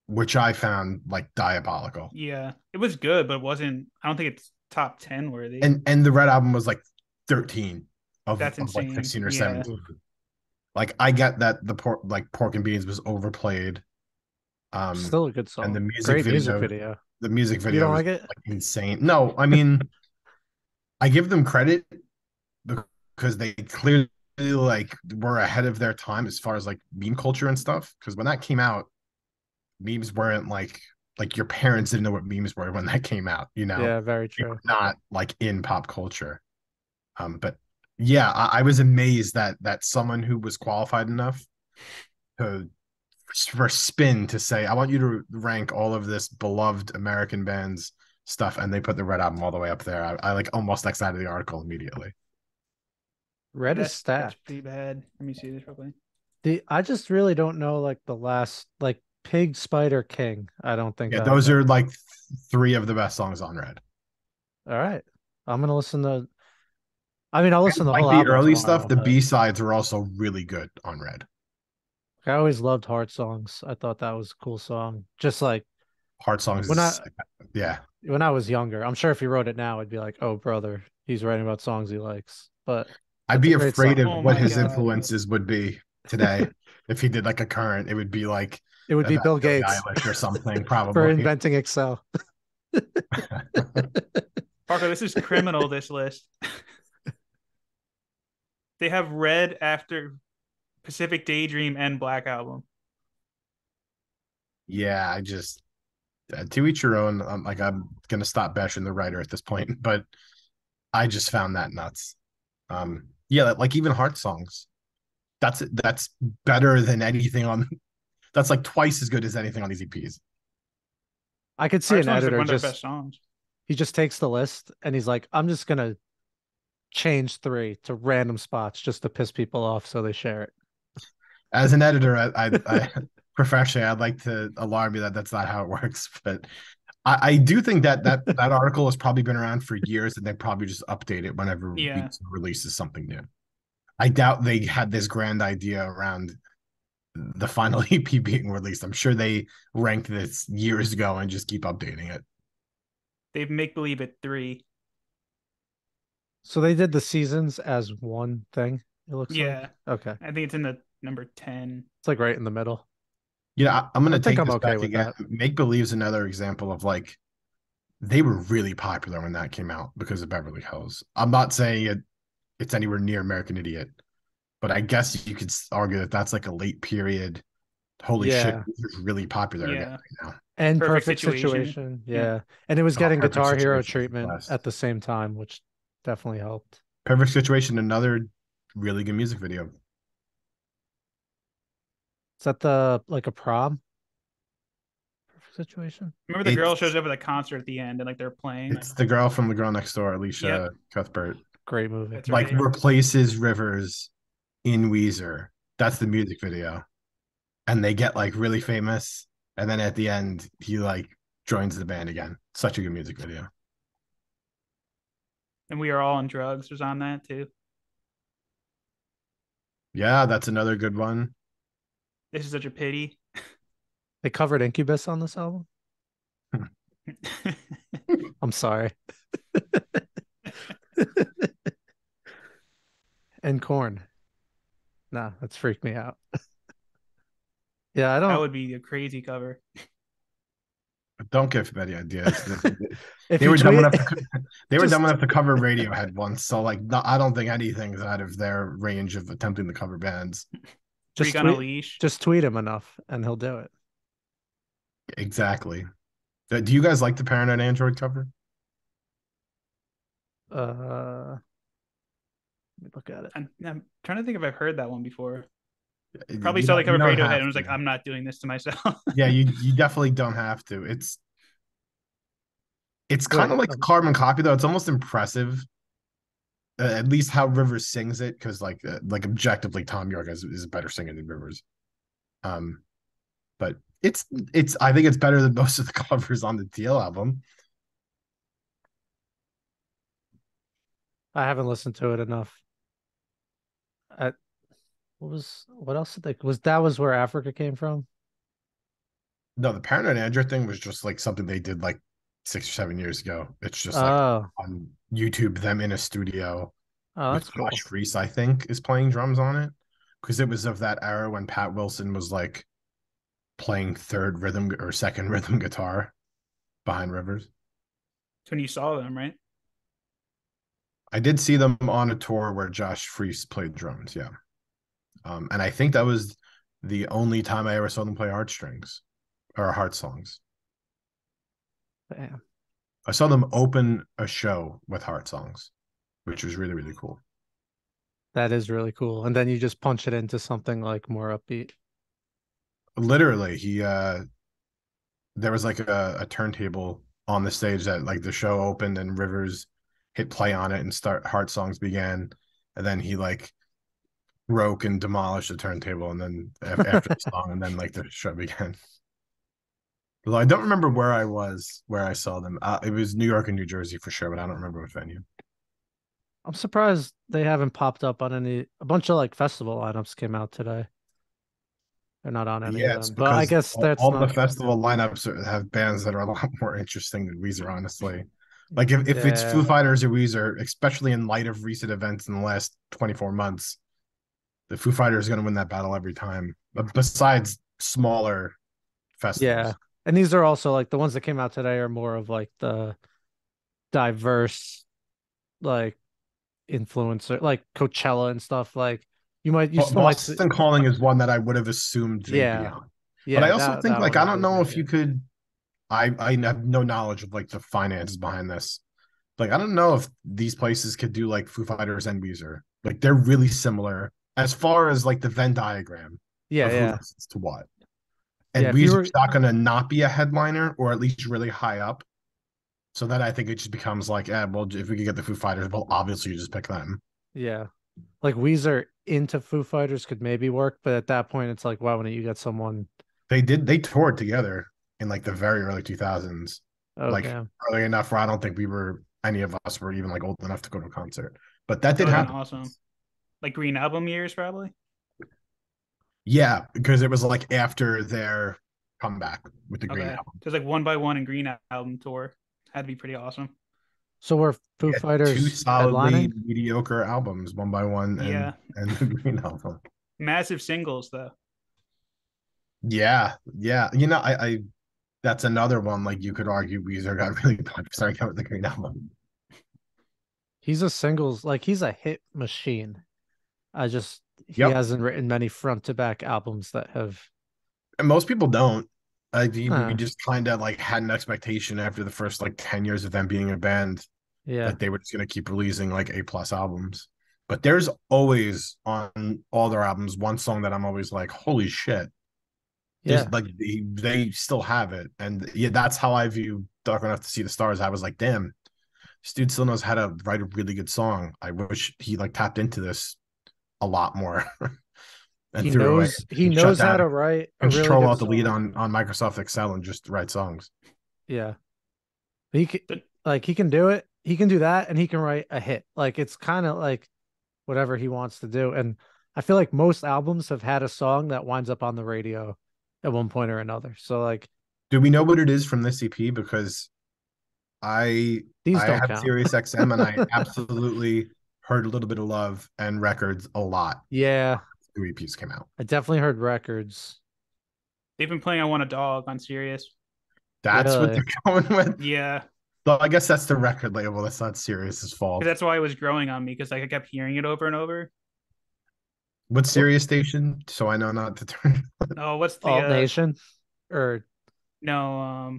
which I found like diabolical. Yeah, it was good, but it wasn't. I don't think it's top 10 worthy. And the Red album was like 13 That's of like insane. 16 or Yeah. 17. Like I get that the pork and beans was overplayed. Still a good song. And the music Great video, music video. the music You video don't was like it? like insane. No, I mean, I give them credit because they clearly like were ahead of their time as far as like meme culture and stuff. Because when that came out, memes weren't like your parents didn't know what memes were when that came out. You know, Yeah, very they true. were not like in pop culture. But yeah, I was amazed that someone who was qualified enough to for Spin to say, I want you to rank all of this beloved American bands stuff, and they put the Red album all the way up there. I like almost exited the article immediately. Red is That's stacked. pretty bad. Let me see this real quick. I just really don't know like the last like Pig, Spider, King. I don't think Yeah, I those are like 3 of the best songs on Red. all right. I'm gonna listen to I mean I'll listen to the Like whole the album early tomorrow, stuff, the but B-sides were also really good on Red. I always loved Heart Songs. I thought that was a cool song. Just like Heart Songs when is, yeah. when I was younger. I'm sure if he wrote it now, it'd be like, oh brother, he's writing about songs he likes. But I'd it's a be great afraid song. of Oh what my his God. influences would be today. If he did like a current, it would be like It would be about Bill Billie Gates Eilish or something, for probably. inventing Excel. Parker, this is criminal, this list. They have Red after Pacific Daydream and Black Album. Yeah, I just to each your own. Like I'm gonna stop bashing the writer at this point, but I just found that nuts. Yeah, like even Heart Songs. That's better than anything on. That's like twice as good as anything on these EPs. I could see Our an songs are editor one of their just best songs. he just takes the list and he's like, I'm just gonna change 3 to random spots just to piss people off so they share it. As an editor, I professionally, I'd like to alarm you that that's not how it works. But I do think that article has probably been around for years, and they probably just update it whenever Yeah. Weezer releases something new. I doubt they had this grand idea around the final EP being released. I'm sure they ranked this years ago and just keep updating it. They've Make Believe at 3. So they did the seasons as one thing, it looks Yeah. like. Okay. I think it's in the number 10. It's like right in the middle. Yeah, I'm I gonna think take I'm this okay back with again. that. Make Believe's another example of like they were really popular when that came out because of Beverly Hills. I'm not saying it's anywhere near American Idiot, but I guess you could argue that that's like a late period. Holy shit, Yeah. this is really popular again Yeah. right now. And Perfect perfect Situation. situation. Yeah. Yeah. And it was Oh, getting Perfect Guitar Hero Situation is the treatment best. at the same time, which definitely helped. Perfect Situation, another really good music video. Is that the like a prom? Perfect situation? Remember the girl It's shows up at the concert at the end and like they're playing? it's the girl from The Girl Next Door, Alicia Yep. Cuthbert, Great movie. That's like right. replaces Rivers in Weezer. That's the music video. And they get like really famous. And then at the end, he like joins the band again. Such a good music video. And We Are All on Drugs was on that too. Yeah, that's another good one. This is such a pity. They covered Incubus on this album. I'm sorry. And Corn. Nah, that's freaked me out. Yeah, I That don't. would be a crazy cover. Don't give many ideas. If They you were dumb tweet, enough to they were just dumb enough to cover Radiohead once. So like no, I don't think anything's out of their range of attempting to cover bands. just Freak on a tweet, Leash. just tweet him enough, and he'll do it. Exactly. Do you guys like the Paranoid Android cover? Let me look at it. I'm trying to think if I've heard that one before. Probably You saw the don't- you cover of don't Radiohead have and was like, to. I'm not doing this to myself. Yeah, you definitely don't have to. It's kind Wait, of like a carbon copy though. It's almost impressive. At least how Rivers sings it, because like objectively, Tom York is a better singer than Rivers. But it's I think it's better than most of the covers on the Teal album. I haven't listened to it enough. What else did they was where Africa came from? No, the Paranoid Android thing was just like something they did like 6 or 7 years ago. It's just like Oh, on YouTube, them in a studio oh, with that's cool. Josh Freese, I think, is playing drums on it. Because it was of that era when Pat Wilson was like playing third rhythm or second rhythm guitar behind Rivers. It's when you saw them, right? I did see them on a tour where Josh Freese played drums, yeah. And I think that was the only time I ever saw them play Heartstrings or Heart Songs. Damn. I saw them open a show with Heart Songs, which was really, really cool. That is really cool. And then you just punch it into something like more upbeat. Literally, there was like a turntable on the stage that like the show opened and Rivers hit play on it and Heart Songs began, and then he like broke and demolished the turntable, and then after the song, and then like the show began. Although I don't remember where I saw them. It was New York and New Jersey for sure, but I don't remember what venue. I'm surprised they haven't popped up on a bunch of like festival lineups came out today. They're not on any Yeah, of it's them. But I because guess that's all the not festival lineups have bands that are a lot more interesting than Weezer, honestly. Like if it's Foo yeah. Fighters or Weezer, especially in light of recent events in the last 24 months, the Foo Fighters is going to win that battle every time. But besides smaller festivals. Yeah. And these are also like the ones that came out today are more of like the diverse like influencer, like Coachella and stuff. Like you still might see, Boston Calling is one that I would have assumed they'd be yeah, on. But I yeah, also think that like one I would don't be a know big if you hit. could. I have no knowledge of like the finances behind this. Like I don't know if these places could do like Foo Fighters and Weezer. Like they're really similar as far as like the Venn diagram Yeah, of who yeah, listens to what. yeah. And If you Weezer's were, not going to not be a headliner or at least really high up. So then I think it just becomes like, well, if we could get the Foo Fighters, well, obviously you just pick them. yeah, like Weezer into Foo Fighters could maybe work, but at that point, it's like, why wouldn't you get someone? They toured together in like the very early 2000s, Oh, like damn. early enough where I don't think any of us were even like old enough to go to a concert. But that That did would have been happen. awesome. Like Green Album years, probably. Yeah, because it was like after their comeback with the Green Okay, Album. there's like One by One and Green Album tour. Had to be pretty awesome. So were Foo Yeah, two Fighters solidly headlining? mediocre albums, One by One Yeah, and the Green Album. massive singles though. Yeah, yeah. You know, I that's another one like you could argue Weezer got really popular starting out with the Green Album. He's a singles, like he's a hit machine. I just he Yep. hasn't written many front to back albums that have. And most people don't. We Uh, just kind of like had an expectation after the first like 10 years of them being a band yeah, that they were just gonna keep releasing like A+ albums. But there's always on all their albums one song that I'm always like, holy shit. There's yeah. like they still have it. And yeah, that's how I view Dark Enough to See the Stars. I was like, damn, this dude still knows how to write a really good song. I wish he like tapped into this a lot more and He threw away knows he and shut knows how down to write a really control good out the lead song. on Microsoft Excel and just write songs. Yeah. He can, The- like he can do it. He can do that and he can write a hit. Like it's kind of like whatever he wants to do. And I feel like most albums have had a song that winds up on the radio at one point or another. So like Do we know what it is from this EP? Because I these I don't have count. Sirius XM and I absolutely heard a little bit of Love and Records a lot. Yeah, Two EPs came out. I definitely heard records. They've been playing I Want a Dog on Sirius. That's what Really? they're going with. Yeah, So I guess that's the record label. That's not Sirius's because fault. that's why it was growing on me because like I kept hearing it over and over. What What Sirius station? So I know not to turn. Oh, what's the Alt Nation or no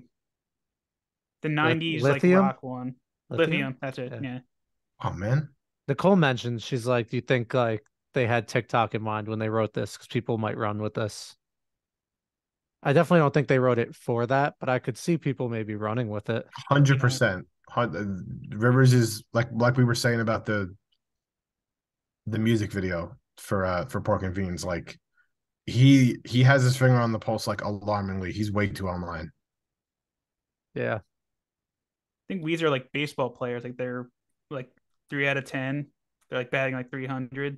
the '90s like Lithium? rock one? Lithium? Lithium. That's it. Yeah. Yeah. Oh man, Nicole mentioned she's like, do you think like they had TikTok in mind when they wrote this? Because people might run with this. I definitely don't think they wrote it for that, but I could see people maybe running with it. 100%. Rivers is like we were saying about the music video for Pork and Beans. Like he has his finger on the pulse like alarmingly. He's way too online. Yeah. I think Weezer are like baseball players. Like they're like 3 out of 10. They're like batting like 300.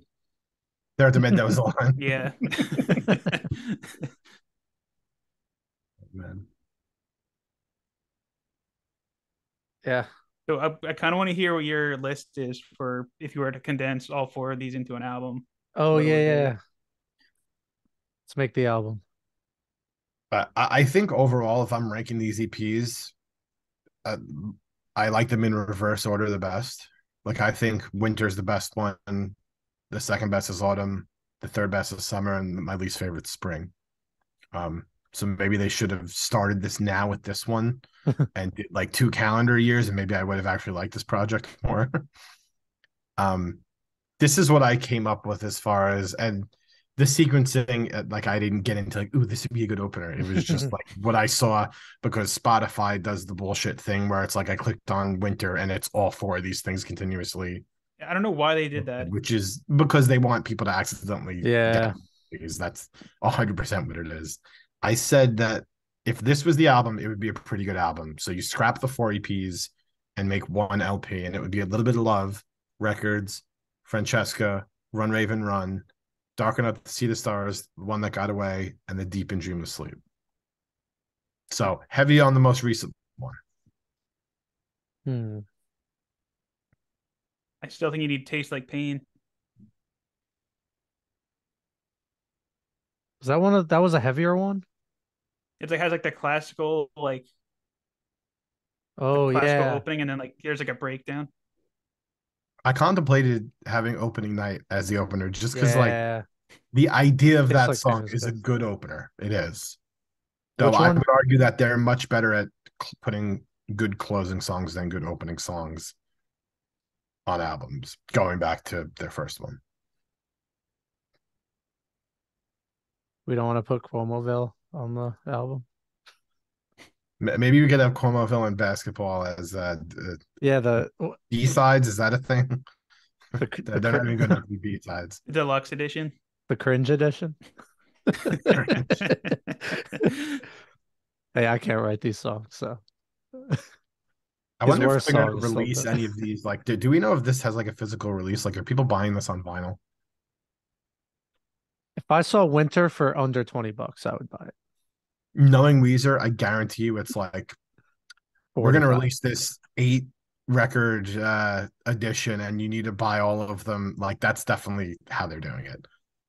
They're at the mid that was the line. Yeah. Man. Yeah. So I kind of want to hear what your list is for if you were to condense all four of these into an album. Oh What it yeah, would be. yeah. Let's make the album. But I think overall, if I'm ranking these EPs, uh, I like them in reverse order the best. Like I think Winter's the best one, the second best is Autumn, the third best is Summer, and my least favorite Spring. So maybe they should have started this now with this one and did like 2 calendar years, and maybe I would have actually liked this project more. um, this is what I came up with as far as and the sequencing. Like I didn't get into like, ooh, this would be a good opener. It was just like what I saw because Spotify does the bullshit thing where it's like I clicked on Winter and it's all four of these things continuously, I don't know why they did that. which is because they want people to accidentally Yeah. because that's 100% what it is. I said that if this was the album, it would be a pretty good album. So you scrap the four EPs and make one LP, and it would be a little bit of Love, Records, Francesca, Run Raven Run, Dark Enough to See the Stars, The One That Got Away, and The Deep and Dreamless Sleep. So heavy on the most recent one. Hmm. I still think you need Taste Like Pain. Was that one of that was a heavier one? It's like has like the classical like Oh classical yeah. opening, and then like there's like a breakdown. I contemplated having opening night as the opener just because like Yeah. the idea of Tastes that like song Christmas is a cookies. good opener. It is. Though Which I one? would argue that they're much better at putting good closing songs than good opening songs on albums, going back to their first one. We don't want to put Cuomoville on the album. Maybe we could have Cuomoville and basketball as Yeah, B sides. Is that a thing? the They're the not even good enough to be B sides. Deluxe edition. the cringe edition. Hey, I can't write these songs, so I his wonder if worst they're going to song is still release good. any of these. Like, do we know if this has like a physical release? Like, are people buying this on vinyl? If I saw Winter for under $20, I would buy it. Knowing Weezer, I guarantee you it's like we're going to 45. release this 8 record edition and you need to buy all of them. Like, that's definitely how they're doing it.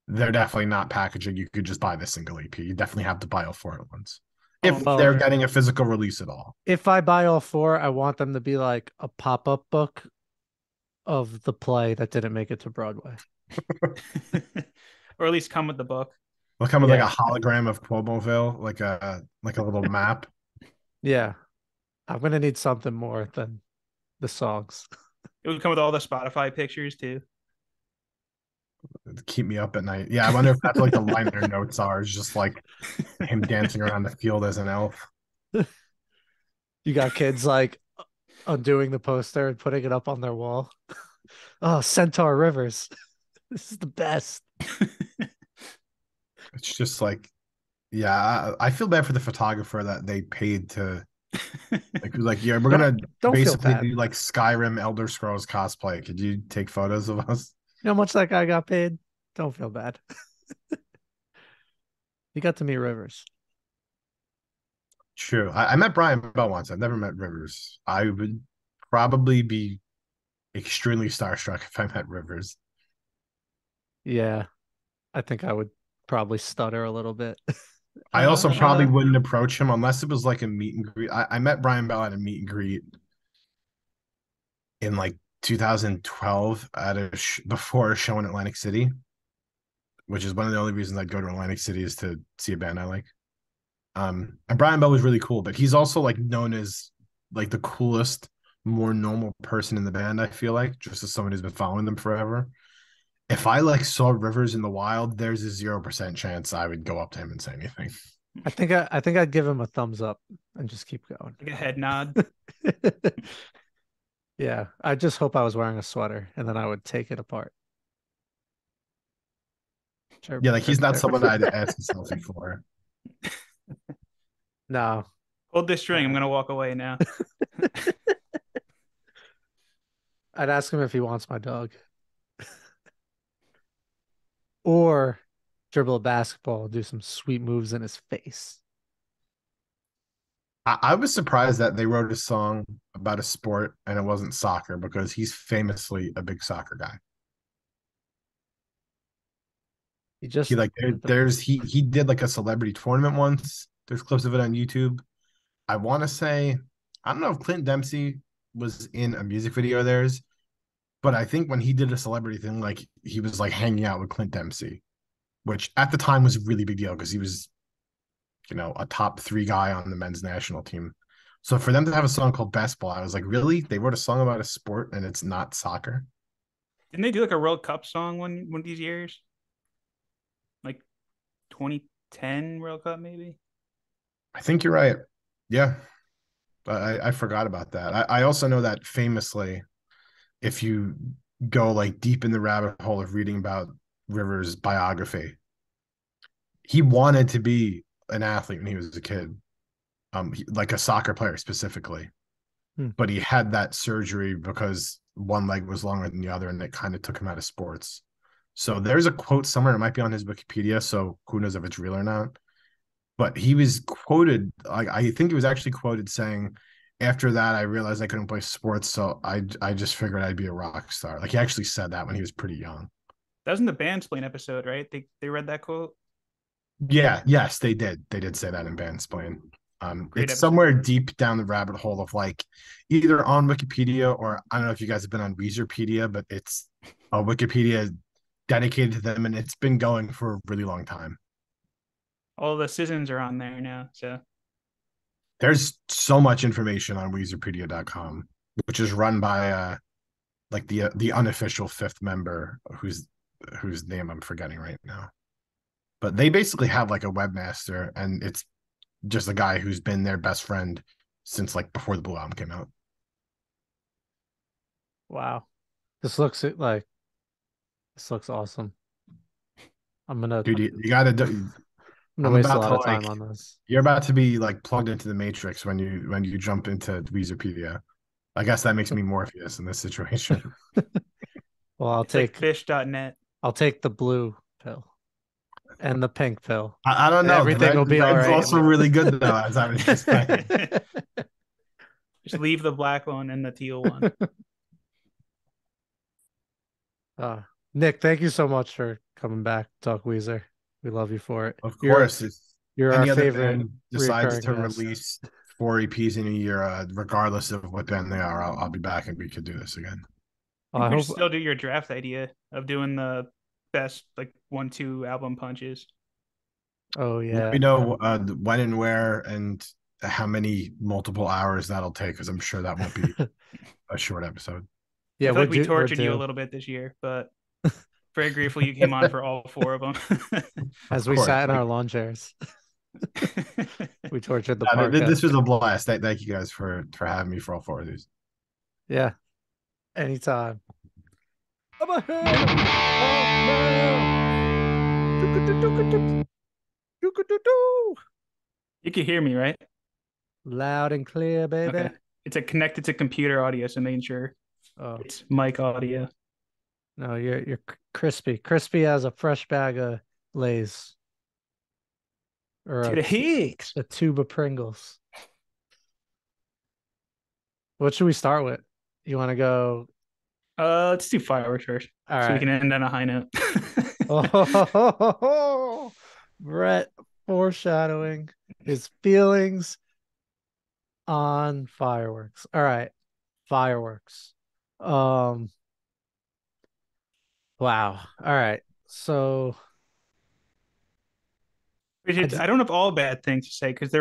They're definitely not packaging. You could just buy the single EP. You definitely have to buy all 4 at once. Oh, If I'm they're sure. getting a physical release at all. If I buy all 4, I want them to be like a pop-up book of the play that didn't make it to Broadway. Or at least come with the book. They'll come with like Yeah. a hologram of Cuomoville, like a little map. Yeah. I'm gonna need something more than the songs. It would come with all the Spotify pictures too. Keep me up at night. Yeah, I wonder if that's like the liner notes are. It's just like him dancing around the field as an elf. You got kids like undoing the poster and putting it up on their wall. Oh, Centaur Rivers. This is the best. It's just like, yeah, I feel bad for the photographer that they paid to yeah, we're gonna Don't feel basically bad. do like Skyrim Elder Scrolls cosplay. Could you take photos of us? You know how much that guy got paid? Don't feel bad. He got to meet Rivers. True. I met Brian Bell once. I've never met Rivers. I would probably be extremely starstruck if I met Rivers. Yeah, I think I would probably stutter a little bit. I also probably Uh, wouldn't approach him unless it was like a meet and greet. I met Brian Bell at a meet and greet in like 2012 at before a show in Atlantic City, which is one of the only reasons I'd go to Atlantic City is to see a band I like. And Brian Bell was really cool, but he's also like known as like the coolest, more normal person in the band, I feel like, just as someone who's been following them forever. If I like saw Rivers in the wild, there's a 0% chance I would go up to him and say anything. I think I'd give him a thumbs up and just keep going. Like a head nod. Yeah, I just hope I was wearing a sweater and then I would take it apart. Chirp, Yeah, like he's chirp, not chirp. someone I'd ask a selfie for. No. Hold this string. I'm gonna walk away now. I'd ask him if he wants my dog. Or dribble a basketball and do some sweet moves in his face. I was surprised that they wrote a song about a sport and it wasn't soccer because he's famously a big soccer guy. He just He like there's he did like a celebrity tournament once. There's clips of it on YouTube. I want to say I don't know if Clint Dempsey was in a music video of theirs, but I think when he did a celebrity thing, like he was like hanging out with Clint Dempsey, which at the time was a really big deal because he was, a top 3 guy on the men's national team. So for them to have a song called Basketball, I was like, really? They wrote a song about a sport and it's not soccer? Didn't they do like a World Cup song one of these years? Like 2010 World Cup, maybe? I think you're right. Yeah. I forgot about that. I also know that famously, if you go like deep in the rabbit hole of reading about Rivers' biography, he wanted to be an athlete when he was a kid, like a soccer player specifically. But he had that surgery because one leg was longer than the other, and it kind of took him out of sports. So there's a quote somewhere. It might be on his Wikipedia, so who knows if it's real or not. But he was quoted, like I think he was actually quoted saying, "After that, I realized I couldn't play sports, so I just figured I'd be a rock star." Like he actually said that when he was pretty young. That was in the Bandsplain episode, right? They read that quote. Yeah, yes, they did. They did say that in Bandsplain. Great It's episode. somewhere deep down the rabbit hole of like either on Wikipedia or I don't know if you guys have been on Weezerpedia, but it's a Wikipedia dedicated to them, and it's been going for a really long time. All the seasons are on there now. So There's so much information on Weezerpedia.com, which is run by like the unofficial fifth member whose name I'm forgetting right now. But they basically have like a webmaster, and it's just a guy who's been their best friend since like before the Blue Album came out. Wow. This looks awesome. I'm gonna Dude, you gotta do. I'm gonna I'm waste a about lot to of time like. on this. You're about to be like plugged into the Matrix when you jump into Weezerpedia. I guess that makes me Morpheus in this situation. Well, I'll it's like take fish.net. I'll take the blue pill and the pink pill. I don't And know. everything will be all Red's right. also really good though, as I was just saying. Just leave the black one and the teal one. Nick, thank you so much for coming back to talk Weezer. We love you for it. Of course, if You're our any other favorite band decides reoccurring to guest. release 4 EPs in a year, regardless of what band they are, I'll be back and we could do this again. I hope should still do your draft idea of doing the best like 1-2 album punches. Oh Let yeah. me know when and where and how many multiple hours that'll take, because I'm sure that won't be a short episode. Yeah, I feel like we we're tortured you a due. little bit this year, but very grateful you came on for all 4 of them. As Of we course. sat in our lawn chairs. We tortured the park. This was a blast. Thank you guys for having me for all 4 of these. Yeah. Anytime. You can hear me, right? Loud and clear, baby. Okay. It's a connected to computer audio, so making sure it's mic audio. No, you're crispy as a fresh bag of Lay's or To the Higgs. a tube of Pringles. What should we start with? You want to go? Let's do fireworks first, All so right. we can end on a high note. Brett foreshadowing his feelings on fireworks. All right, fireworks. Wow. All right. So I don't have all bad things to say because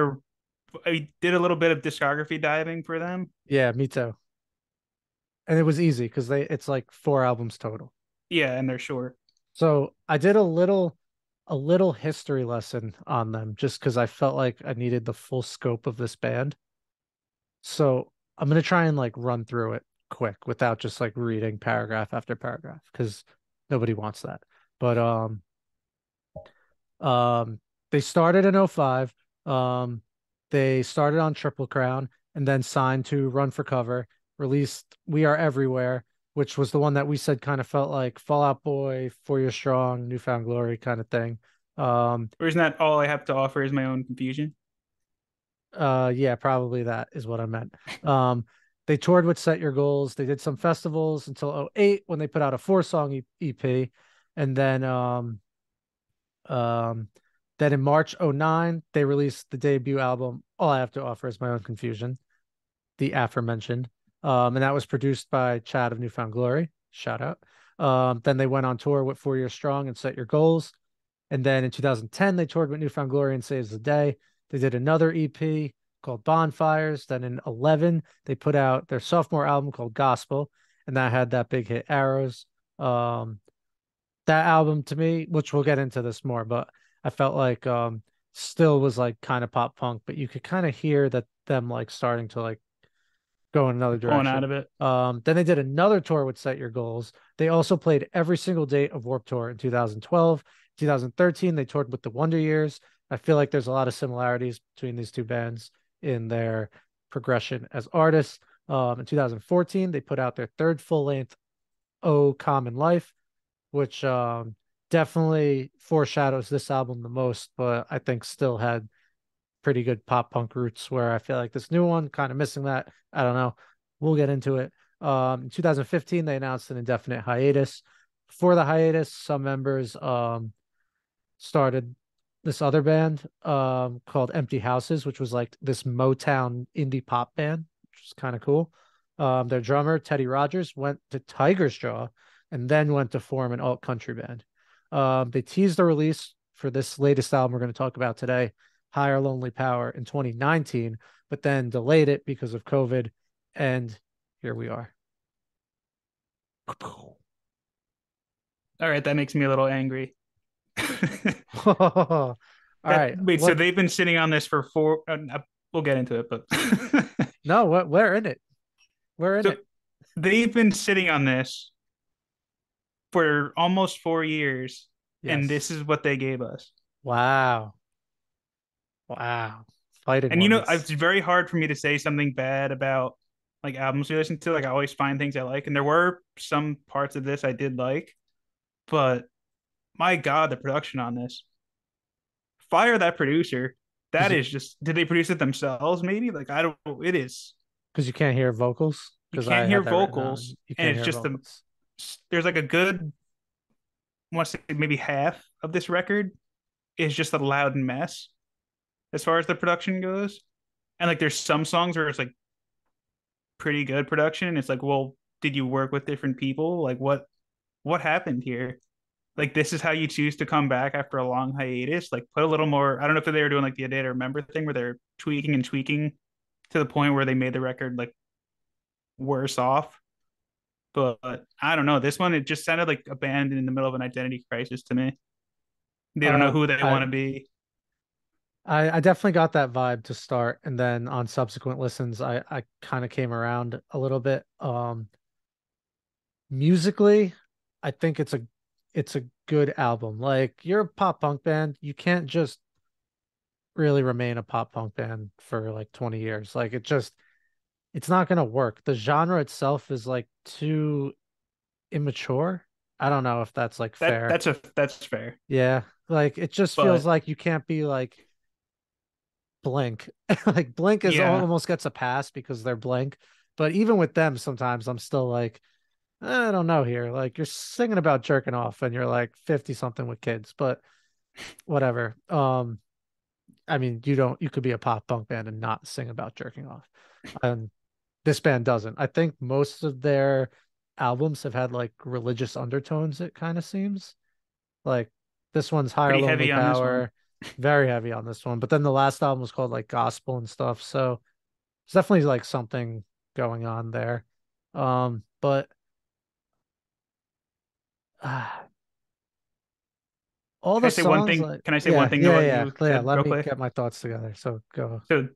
I did a little bit of discography diving for them. yeah, me too. And it was easy because it's like 4 albums total. Yeah, and they're short. So I did a little history lesson on them just because I felt like I needed the full scope of this band. So I'm gonna try and like run through it quick without just like reading paragraph after paragraph because nobody wants that. But they started in 05. They started on Triple Crown and then signed to Run for Cover, released We Are Everywhere, which was the one that we said kind of felt like Fall Out Boy, 4 Year Strong, Newfound Glory kind of thing. Or isn't that all I have to offer is my own confusion? Yeah, probably that is what I meant. They toured with Set Your Goals. They did some festivals until 08 when they put out a 4-song EP. And then in March 09, they released the debut album, All I Have to Offer Is My Own Confusion, the aforementioned. And that was produced by Chad of Newfound Glory. Shout out. Then they went on tour with 4 Year Strong and Set Your Goals. And then in 2010, they toured with Newfound Glory and Saves the Day. They did another EP called Bonfires. Then in 11, they put out their sophomore album called Gospel, and that had that big hit Arrows. That album to me, which we'll get into this more, but I felt like still was like kind of pop punk, but you could kind of hear that them like starting to like go in another Pulling direction. out of it. Then they did another tour with Set Your Goals. They also played every single date of Warped Tour in 2012. 2013, they toured with the Wonder Years. I feel like there's a lot of similarities between these two bands in their progression as artists. In 2014, they put out their 3rd full-length Oh Common Life, which definitely foreshadows this album the most, but I think still had pretty good pop punk roots where I feel like this new one kind of missing that. I don't know. We'll get into it. In 2015, they announced an indefinite hiatus. Before the hiatus, some members started this other band called Empty Houses, which was like this Motown indie pop band, which is kind of cool. Their drummer, Teddy Rogers, went to Tiger's Jaw and then went to form an alt country band. They teased the release for this latest album we're going to talk about today, Higher Lonely Power, in 2019, but then delayed it because of COVID. And here we are. All right, that makes me a little angry. All right. Wait, so they've been sitting on this for four. We'll get into it, but no, we're in it. We're in it. They've been sitting on this for almost 4 years, and this is what they gave us. Wow. Fighting. And it's very hard for me to say something bad about like albums we listen to. Like I always find things I like, and there were some parts of this I did like, but my God, the production on this. Fire that producer. That is just, did they produce it themselves? Maybe like I don't know. It is because you can't hear vocals. You can't hear vocals, and it's just there's like a good, I want to say maybe half of this record is just a loud mess as far as the production goes, and like there's some songs where it's like pretty good production, and it's like, well, did you work with different people? Like what happened here? Like this is how you choose to come back after a long hiatus. Like put a little more. I don't know if they were doing like the A Day to Remember thing where they're tweaking and tweaking to the point where they made the record like worse off. But I don't know. This one, it just sounded like a band in the middle of an identity crisis to me. They don't know who they want to be. I definitely got that vibe to start, and then on subsequent listens, I kind of came around a little bit. Musically, I think it's a good album. Like you're a pop punk band, you can't just really remain a pop punk band for like 20 years. Like it's not gonna work. The genre itself is like too immature. I don't know if that's like fair. That's fair. Yeah. Like it just feels like you can't be like Blink. Like Blink is almost gets a pass because they're Blink. But even with them, sometimes I'm still like, I don't know here. Like you're singing about jerking off and you're like 50 something with kids, but whatever. I mean, you could be a pop punk band and not sing about jerking off. And this band doesn't. I think most of their albums have had like religious undertones, it kind of seems. Like this one's Higher Lonely Power, very heavy on this one. But then the last album was called like Gospel and stuff. So it's definitely like something going on there. But all the songs. Can I say one thing? Yeah. Let me get my thoughts together. So go. So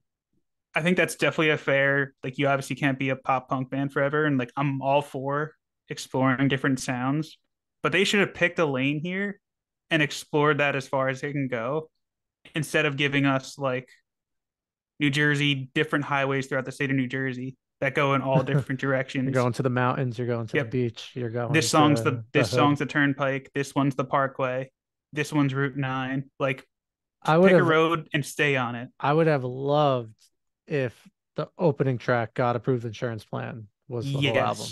I think that's definitely a fair, like you obviously can't be a pop punk band forever. And like I'm all for exploring different sounds, but they should have picked a lane here and explored that as far as they can go instead of giving us like New Jersey, different highways throughout the state of New Jersey that go in all different directions. You're going to the mountains, you're going to the beach, you're going this song's the Turnpike, this one's the Parkway, this one's Route 9. Like I would pick a road and stay on it. I would have loved if the opening track, God Approved Insurance Plan, was the whole album.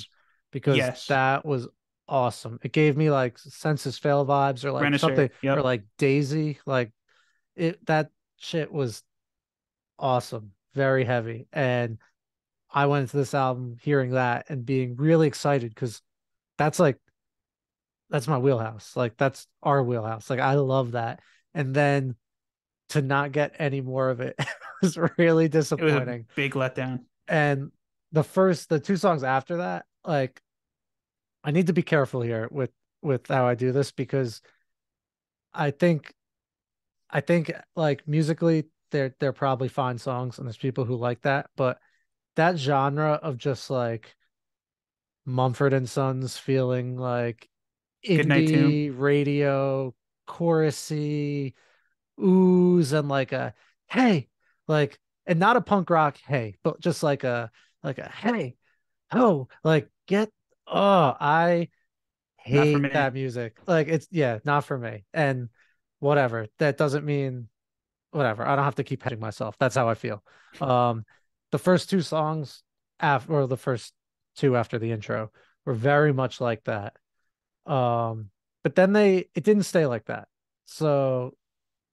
Because that was awesome. It gave me like Census Fail vibes or like something or like Daisy. Like that shit was awesome. Very heavy. And I went into this album hearing that and being really excited because that's my wheelhouse. Like that's our wheelhouse. Like I love that. And then to not get any more of it was really disappointing. It was a big letdown. And the two songs after that, like I need to be careful here with how I do this because I think like musically they're probably fine songs and there's people who like that, but that genre of just like Mumford and Sons feeling like indie radio chorusy oohs and like a hey, like, and not a punk rock hey, but just like a hey, oh, like I hate that music. Like it's not for me. And whatever. That doesn't mean whatever. I don't have to keep hitting myself. That's how I feel. The first two songs or the first two after the intro were very much like that. But then it didn't stay like that. So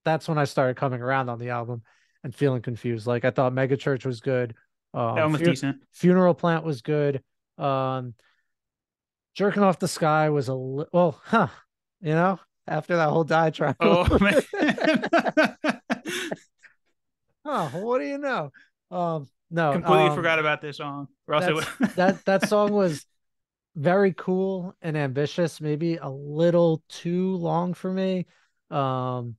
that's when I started coming around on the album and feeling confused. Like I thought Mega Church was good. That one was decent. Funeral Plant was good. Jerking Off the Sky was well, huh? You know, after that whole diatribe. Oh man. Huh, what do you know? No, Completely forgot about this song. Or else that song was very cool and ambitious, maybe a little too long for me. Um,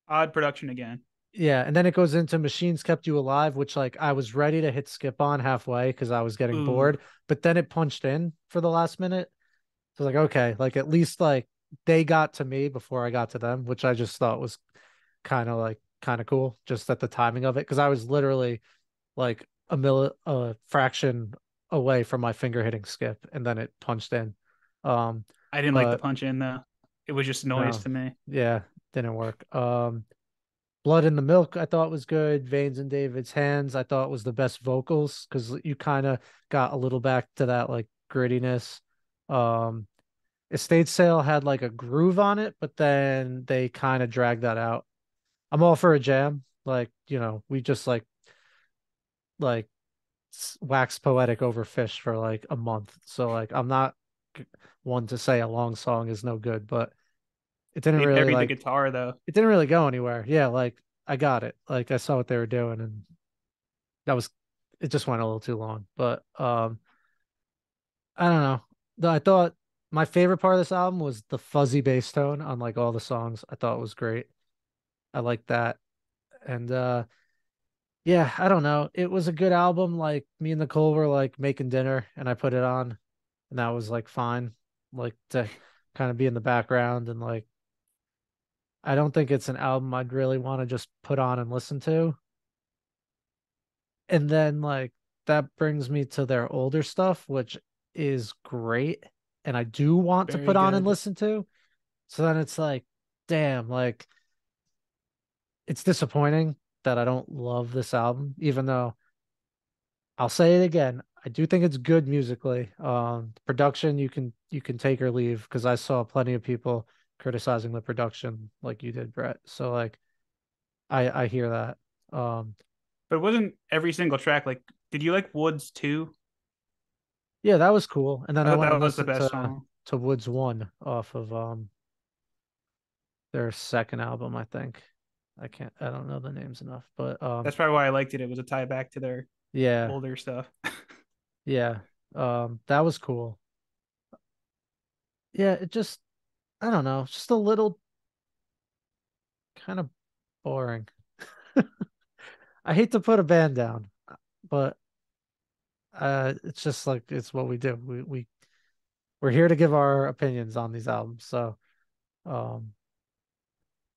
odd production again. yeah, and then it goes into Machines Kept You Alive, which like I was ready to hit skip on halfway because I was getting Ooh. bored, but then it punched in for the last minute. So like, okay, like at least like they got to me before I got to them, which I just thought was kind of cool just at the timing of it because I was literally like a fraction away from my finger hitting skip and then it punched in. I didn't like the But punch in though. It was just noise no, to me. yeah, didn't work. Blood in the Milk I thought was good. Veins in David's Hands I thought was the best vocals because you kind of got a little back to that like grittiness. Um, Estate Sale had like a groove on it, but then they kind of dragged that out. I'm all for a jam. Like, we just like wax poetic over Fish for like a month. So like I'm not one to say a long song is no good, but it didn't They really buried the like guitar though. it didn't really go anywhere. Yeah, like I got it. Like I saw what they were doing and that was it just went a little too long. But I don't know. I thought my favorite part of this album was the fuzzy bass tone on like all the songs. I thought it was great. I like that. And yeah, I don't know. It was a good album. Like me and Nicole were like making dinner and I put it on and that was like fine. Like to kind of be in the background and like I don't think it's an album I'd really want to just put on and listen to. And then like that brings me to their older stuff, which is great and I do want to Very put on and good. listen to. So then it's like, damn, like it's disappointing that I don't love this album, even though I'll say it again. I do think it's good musically. Production you can take or leave because I saw plenty of people criticizing the production like you did, Brett. So like I hear that. Um, But it wasn't every single track. Like, did you like Woods too? yeah, that was cool. And then I I thought went and that was the listened best to song. Woods One off of their second album, I think. I don't know the names enough, but That's probably why I liked it. It was a tie back to their yeah, older stuff. yeah. That was cool. Yeah, it just I don't know, just a little kind of boring. I hate to put a band down, but it's just like it's what we do. We're here to give our opinions on these albums. So, um,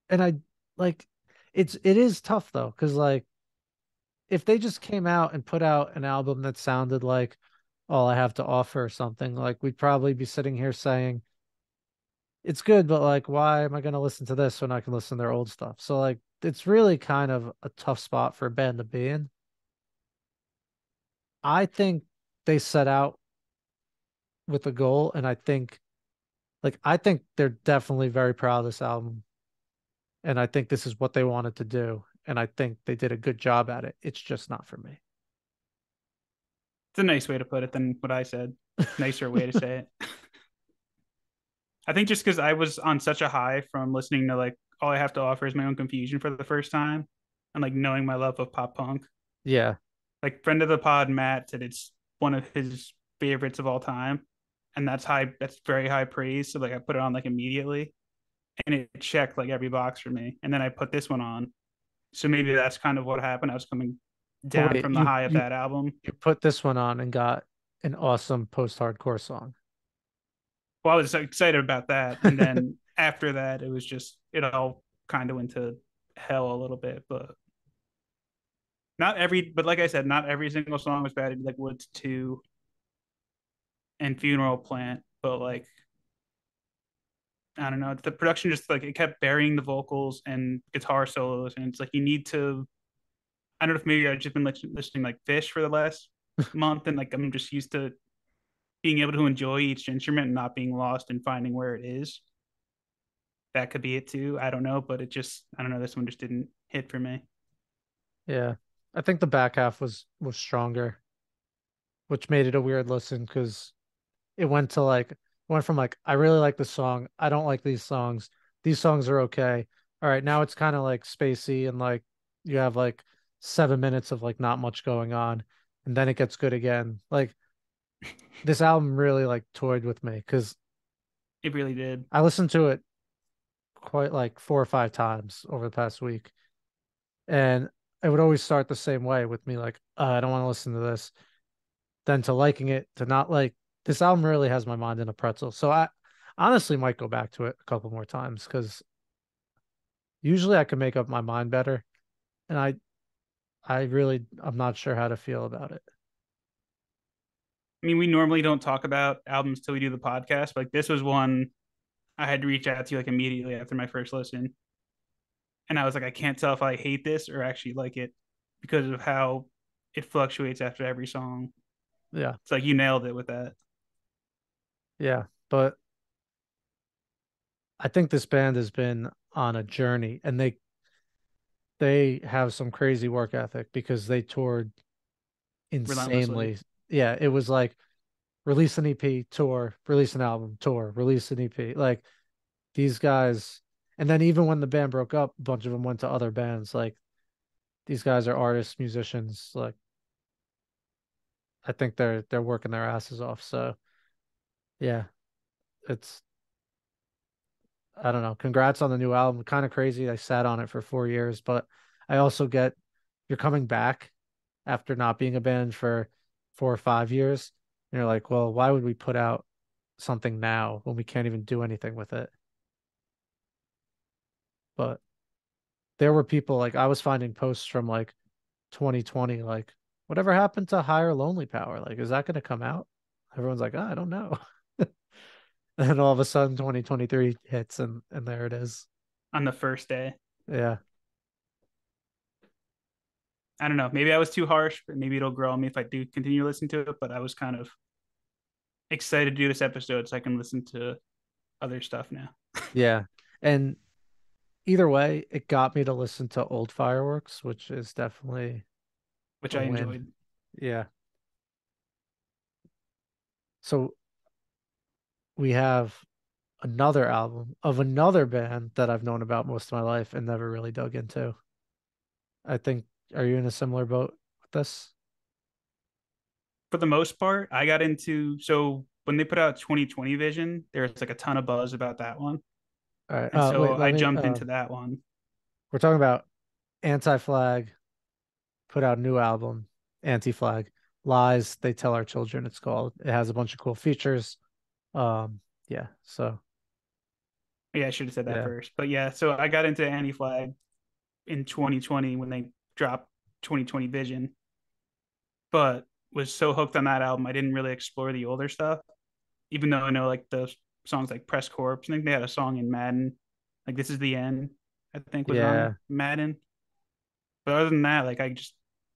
and I like it is tough though, because like if they just came out and put out an album that sounded like all I have to offer or something, like we'd probably be sitting here saying it's good, but like why am I going to listen to this when I can listen to their old stuff? So like it's really kind of a tough spot for a band to be in. I think they set out with a goal, and I think they're definitely very proud of this album, and I think this is what they wanted to do, and I think they did a good job at it. It's just not for me. It's a nice way to put it than what I said. Nicer way to say it. I think just because I was on such a high from listening to like all I have to offer is my own confusion for the first time, and like knowing my love of pop punk. Yeah, Like friend of the pod Matt said it's one of his favorites of all time, and that's high. That's very high praise. So like I put it on like immediately, and it checked like every box for me. And then I put this one on. So maybe that's kind of what happened. I was coming but down wait, from the high of that album. you put this one on and got an awesome post-hardcore song. Well, I was excited about that, and then after that, it was just it all kind of went to hell a little bit. But not every, but like I said, not every single song was bad. Like Woods 2 and Funeral Plant, but like I don't know, the production just like it kept burying the vocals and guitar solos, and it's like you need to. I don't know if maybe I've just been listening like Fish for the last month, and like I'm just used to being able to enjoy each instrument and not being lost and finding where it is. that could be it too. I don't know, but I don't know. This one just didn't hit for me. Yeah. I think the back half was stronger, which made it a weird listen because it went from like I really like the song, I don't like these songs. These songs are okay. All right, now it's kind of like spacey and like you have like 7 minutes of like not much going on, and then it gets good again. Like this album really like toyed with me because It really did. I listened to it quite like 4 or 5 times over the past week, and it would always start the same way with me, like I don't want to listen to this, then to liking it, to not like this album really has my mind in a pretzel. So I honestly might go back to it a couple more times because usually I can make up my mind better, and I'm not sure how to feel about it. I mean, we normally don't talk about albums till we do the podcast. But like this was one I had to reach out to like immediately after my first listen, and I was like, I can't tell if I hate this or actually like it because of how it fluctuates after every song. Yeah, It's like you nailed it with that. yeah, but I think this band has been on a journey, and they have some crazy work ethic because they toured Relentlessly. insanely. Yeah, it was like release an EP, tour, release an album, tour, release an EP. Like these guys, and then even when the band broke up, a bunch of them went to other bands. Like these guys are artists, musicians. Like I think they're working their asses off. So yeah, it's I don't know. Congrats on the new album. Kind of crazy. I sat on it for 4 years, but I also get you're coming back after not being a band for 4 or 5 years. And you're like, well, why would we put out something now when we can't even do anything with it? But there were people like I was finding posts from like 2020, like, whatever happened to Higher Lonely Power? Like, is that going to come out? Everyone's like, oh, I don't know. And then all of a sudden 2023 hits and there it is. On the first day. Yeah. I don't know. Maybe I was too harsh, but maybe it'll grow on me if I do continue listening to it. But I was kind of excited to do this episode so I can listen to other stuff now, Yeah. And either way, it got me to listen to Old Fireworks, which is definitely which a I win. enjoyed. Yeah. So we have another album of another band that I've known about most of my life and never really dug into. I think, are you in a similar boat with this? For the most part, I got into so when they put out 2020 Vision, there was like a ton of buzz about that one. All right. And so Wait, I jumped into that one. we're talking about Anti-Flag put out a new album, Anti-Flag. Lies They Tell Our Children, it's called. It has a bunch of cool features. Yeah, so Yeah, I should have said that yeah. first. But yeah, so I got into Anti Flag in 2020 when they dropped 2020 Vision, but was so hooked on that album, I didn't really explore the older stuff, even though I know like the songs like Press Corps. I think they had a song in Madden, like This Is the End, I think was on Yeah. Madden. But other than that, like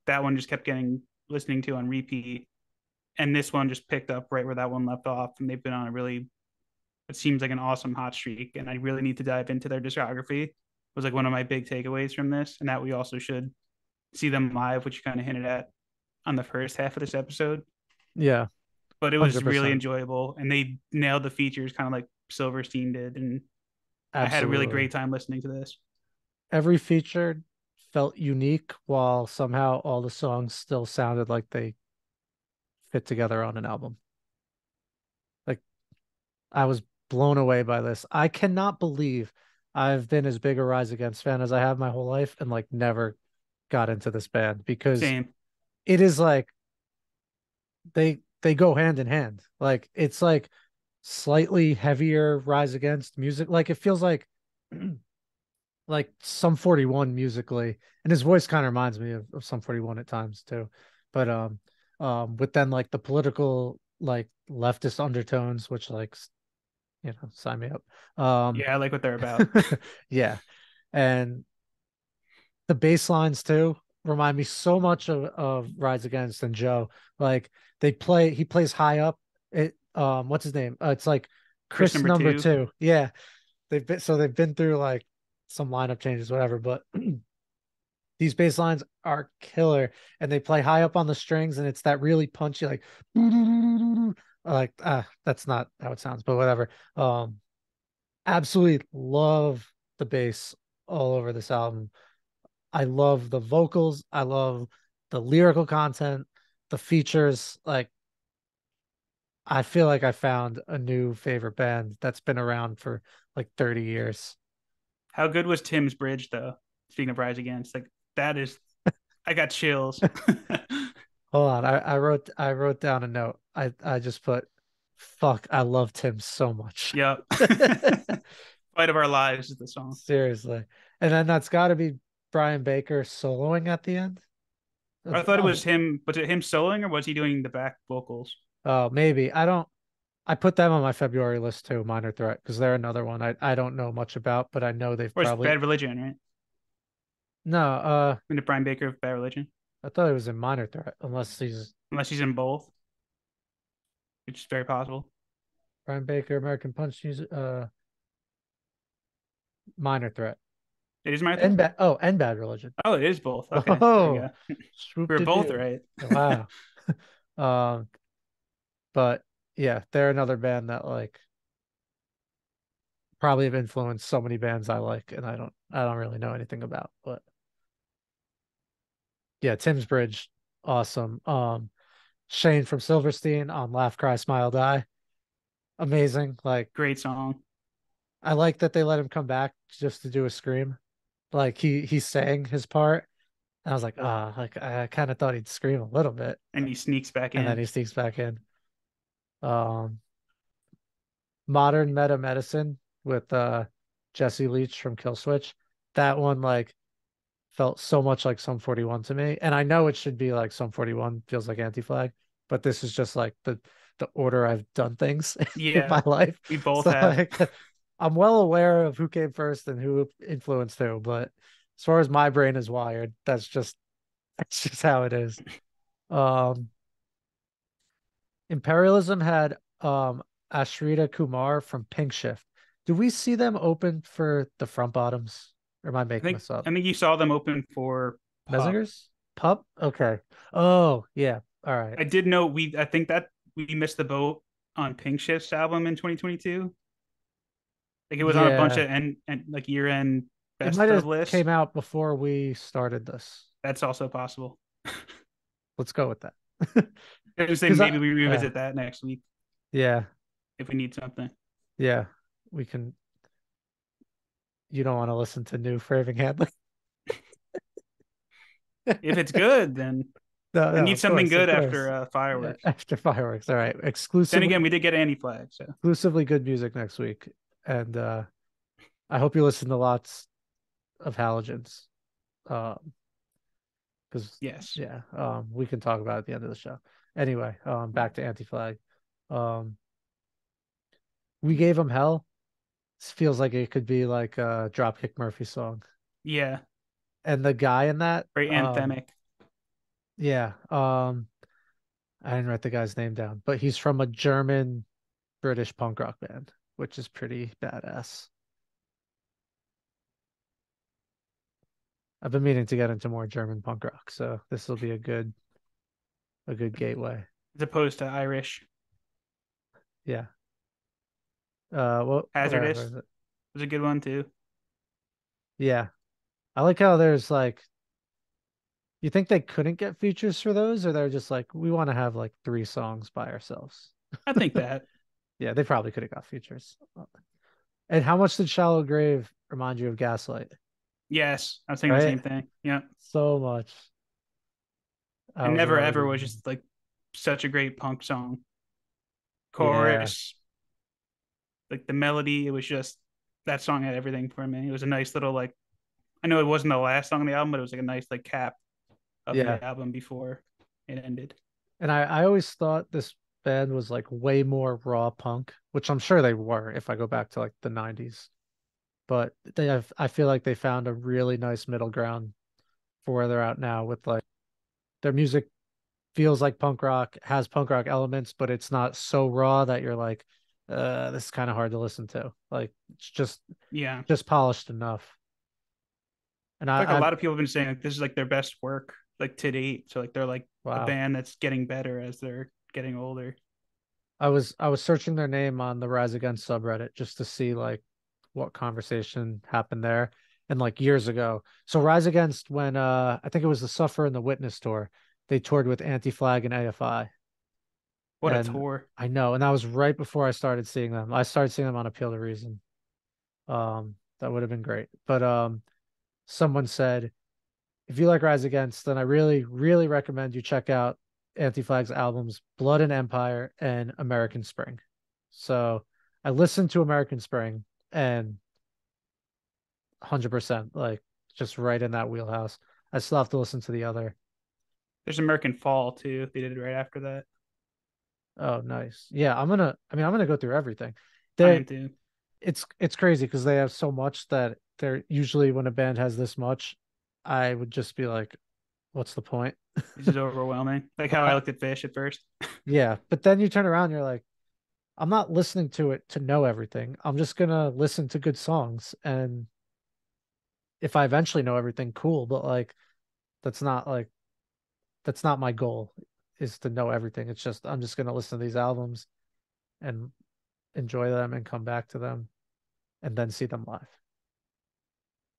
that one just kept getting listening to on repeat. And this one just picked up right where that one left off. And they've been on a really, it seems like an awesome hot streak. And I really need to dive into their discography. Was like one of my big takeaways from this. And that we also should see them live, which you kind of hinted at on the first half of this episode. Yeah. But it was really 100%. enjoyable. And they nailed the features kind of like Silverstein did. And I had a really Absolutely. great time listening to this. Every feature felt unique while somehow all the songs still sounded like they fit together on an album. Like I was blown away by this. I cannot believe I've been as big a Rise Against fan as I have my whole life and like never got into this band because Same. it is like they go hand in hand. Like it's like slightly heavier Rise Against music. Like it feels like some 41 musically, and his voice kind of reminds me of some 41 at times too. But with then like the political like leftist undertones, which like sign me up. Yeah, I like what they're about. Yeah, and the bass lines too remind me so much of Rise Against and Joe. Like he plays high up. What's his name? It's like Chris Chris number number two. two. Yeah. they've been through like some lineup changes, whatever, but these bass lines are killer and they play high up on the strings and it's that really punchy like that's not how it sounds, but whatever. Absolutely love the bass all over this album. I love the vocals, I love the lyrical content, the features. Like I feel like I found a new favorite band that's been around for like 30 years. How good was Tim's bridge though? Speaking of Rise Against, like that is, I got chills. Hold on, I wrote down a note. I just put, fuck, I love Tim so much. Yep. Fight of Our Lives is the song. Seriously. And then that's got to be Brian Baker soloing at the end. I thought it was him. Was it him soloing or was he doing the back vocals? Oh, maybe. I put them on my February list too, Minor Threat, because they're another one I don't know much about, but I know they've Or it's probably Bad Religion, right? no, I mean, Brian Baker of Bad Religion. I thought it was in Minor Threat, Unless he's in both, which is very possible. Brian Baker, American Punch music, Minor Threat. It is Minor Threat? And Bad Religion. Oh, it is both. Okay. Oh, we're both right. Wow. But yeah, they're another band that like probably have influenced so many bands I like, and I don't really know anything about, but yeah, Tim's Bridge, awesome. Shane from Silverstein on Laugh, Cry, Smile, Die, amazing. Like Great song. I like that they let him come back just to do a scream. Like he sang his part. And I was like, like I kind of thought he'd scream a little bit. And he sneaks back in. And then he sneaks back in. Modern Meta Medicine with Jesse Leach from Killswitch. That one like felt so much like Sum 41 to me. And I know it should be like Sum 41 feels like Anti-Flag, but this is just like the order I've done things in my life. We both so, have. like, I'm well aware of who came first and who influenced who, but as far as my brain is wired, that's just how it is. Imperialism had Ashrita Kumar from Pink Shift. Do we see them open for the Front Bottoms? Or am I making this up? I think you saw them open for Messengers? Pup? Okay. Oh, yeah. All right. I did know I think that we missed the boat on Pink Shift's album in 2022. Like it was on a bunch of and like year-end best of lists. Came out before we started this. That's also possible. Let's go with that. I was saying maybe we revisit that next week. Yeah. If we need something. Yeah. We can. You don't want to listen to new Fraving Handling. If it's good, then I need something good after Fireworks. Yeah, after Fireworks. All right. Exclusively. Then again, we did get Anti-Flag. So exclusively good music next week. And I hope you listen to lots of halogens. Because yes. Yeah. We can talk about it at the end of the show. Anyway, back to Anti-Flag. We Gave Them Hell. This feels like it could be like a Dropkick Murphy song. Yeah. And the guy in that very anthemic. Yeah. I didn't write the guy's name down, but he's from a German British punk rock band, which is pretty badass. I've been meaning to get into more German punk rock, so this will be a good gateway. As opposed to Irish. Yeah. Well, Hazardous was a good one too. Yeah. I like how there's like, you think they couldn't get features for those, or they're just like, we want to have like 3 songs by ourselves? I think that. Yeah, they probably could have got features. And how much did Shallow Grave remind you of Gaslight? Yes, I was thinking the same thing. Yeah, so much. And Never Ever was just like such a great punk song. Chorus, like the melody, it was just, that song had everything for me. It was a nice little like, I know it wasn't the last song on the album, but it was like a nice like cap of the album before it ended. And I always thought this band was like way more raw punk, which I'm sure they were if I go back to like the 90s. But I feel like they found a really nice middle ground for where they're at now, with like their music feels like punk rock, has punk rock elements, but it's not so raw that you're like, this is kind of hard to listen to. Like it's Yeah. just polished enough. And Like a I lot of people have been saying like this is like their best work like to date. So like they're like a wow. band that's getting better as they're getting older. I was searching their name on the Rise Against subreddit just to see like what conversation happened there and like years ago. So Rise Against when I think it was the Suffer and the Witness tour, they toured with Anti-Flag and AFI. What a And tour. I know, and that was right before I started seeing them. I started seeing them on Appeal to Reason. That would have been great. But someone said if you like Rise Against, then I really, really recommend you check out Anti-Flag's albums Blood and Empire and American Spring. So I listened to American Spring and 100% like just right in that wheelhouse. I still have to listen to the other. There's American Fall too. They did it right after that. Oh, nice. Yeah, I'm gonna go through everything. I They am too. it's crazy because they have so much that they're usually when a band has this much, I would just be like, what's the point? This is overwhelming. Like how I looked at Fish at first. Yeah, but then you turn around, you're like, I'm not listening to it to know everything. I'm just gonna listen to good songs, and if I eventually know everything, cool. But that's not like that's not my goal, is to know everything. It's just I'm just gonna listen to these albums and enjoy them and come back to them and then see them live.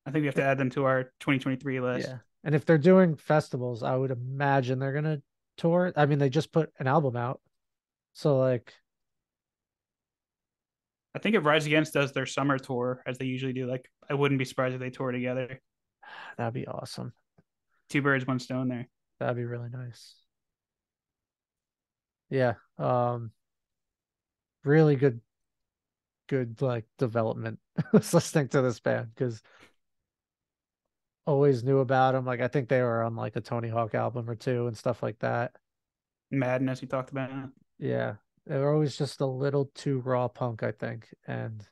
I think we have to add them to our 2023 list. Yeah, and if they're doing festivals, I would imagine they're gonna tour. I mean, they just put an album out, so like I think if Rise Against does their summer tour as they usually do, like I wouldn't be surprised if they tour together. that'd be awesome. Two birds, one stone there. That'd be really nice. Yeah. Really good like development. I was listening to this band because always knew about them. Like I think they were on like a Tony Hawk album or two and stuff like that. Madness we talked about. Yeah. They were always just a little too raw punk, I think. And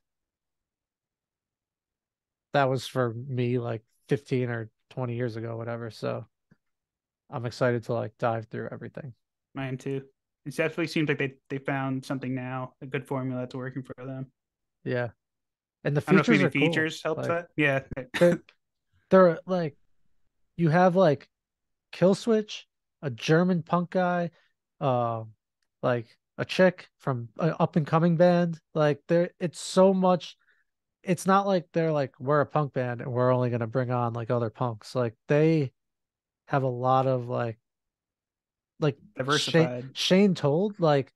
that was for me like 15 or 20 years ago, whatever. So I'm excited to like dive through everything. Mine too. It definitely seems like they found something now, a good formula that's working for them. Yeah. And the I don't know if features maybe are cool. features helps Like that. Yeah. they're they're like you have like Killswitch, a German punk guy, uh, like a chick from an up and coming band. Like there, it's so much. It's not like they're like we're a punk band and we're only gonna bring on like other punks. Like they have a lot of like Diversified. Shane told like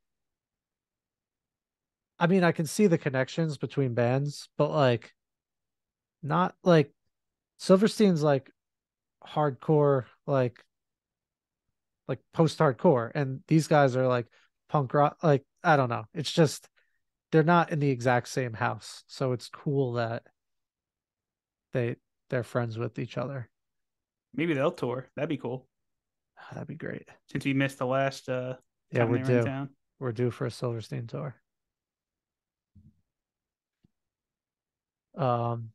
I mean I can see the connections between bands, but like not like Silverstein's like hardcore like post-hardcore and these guys are like punk rock. Like I don't know, it's just they're not in the exact same house, so it's cool that they they're friends with each other. Maybe they'll tour. That'd be cool. That'd be great. Since we missed the last Yeah, time they were in town. we're due for a Silverstein tour. um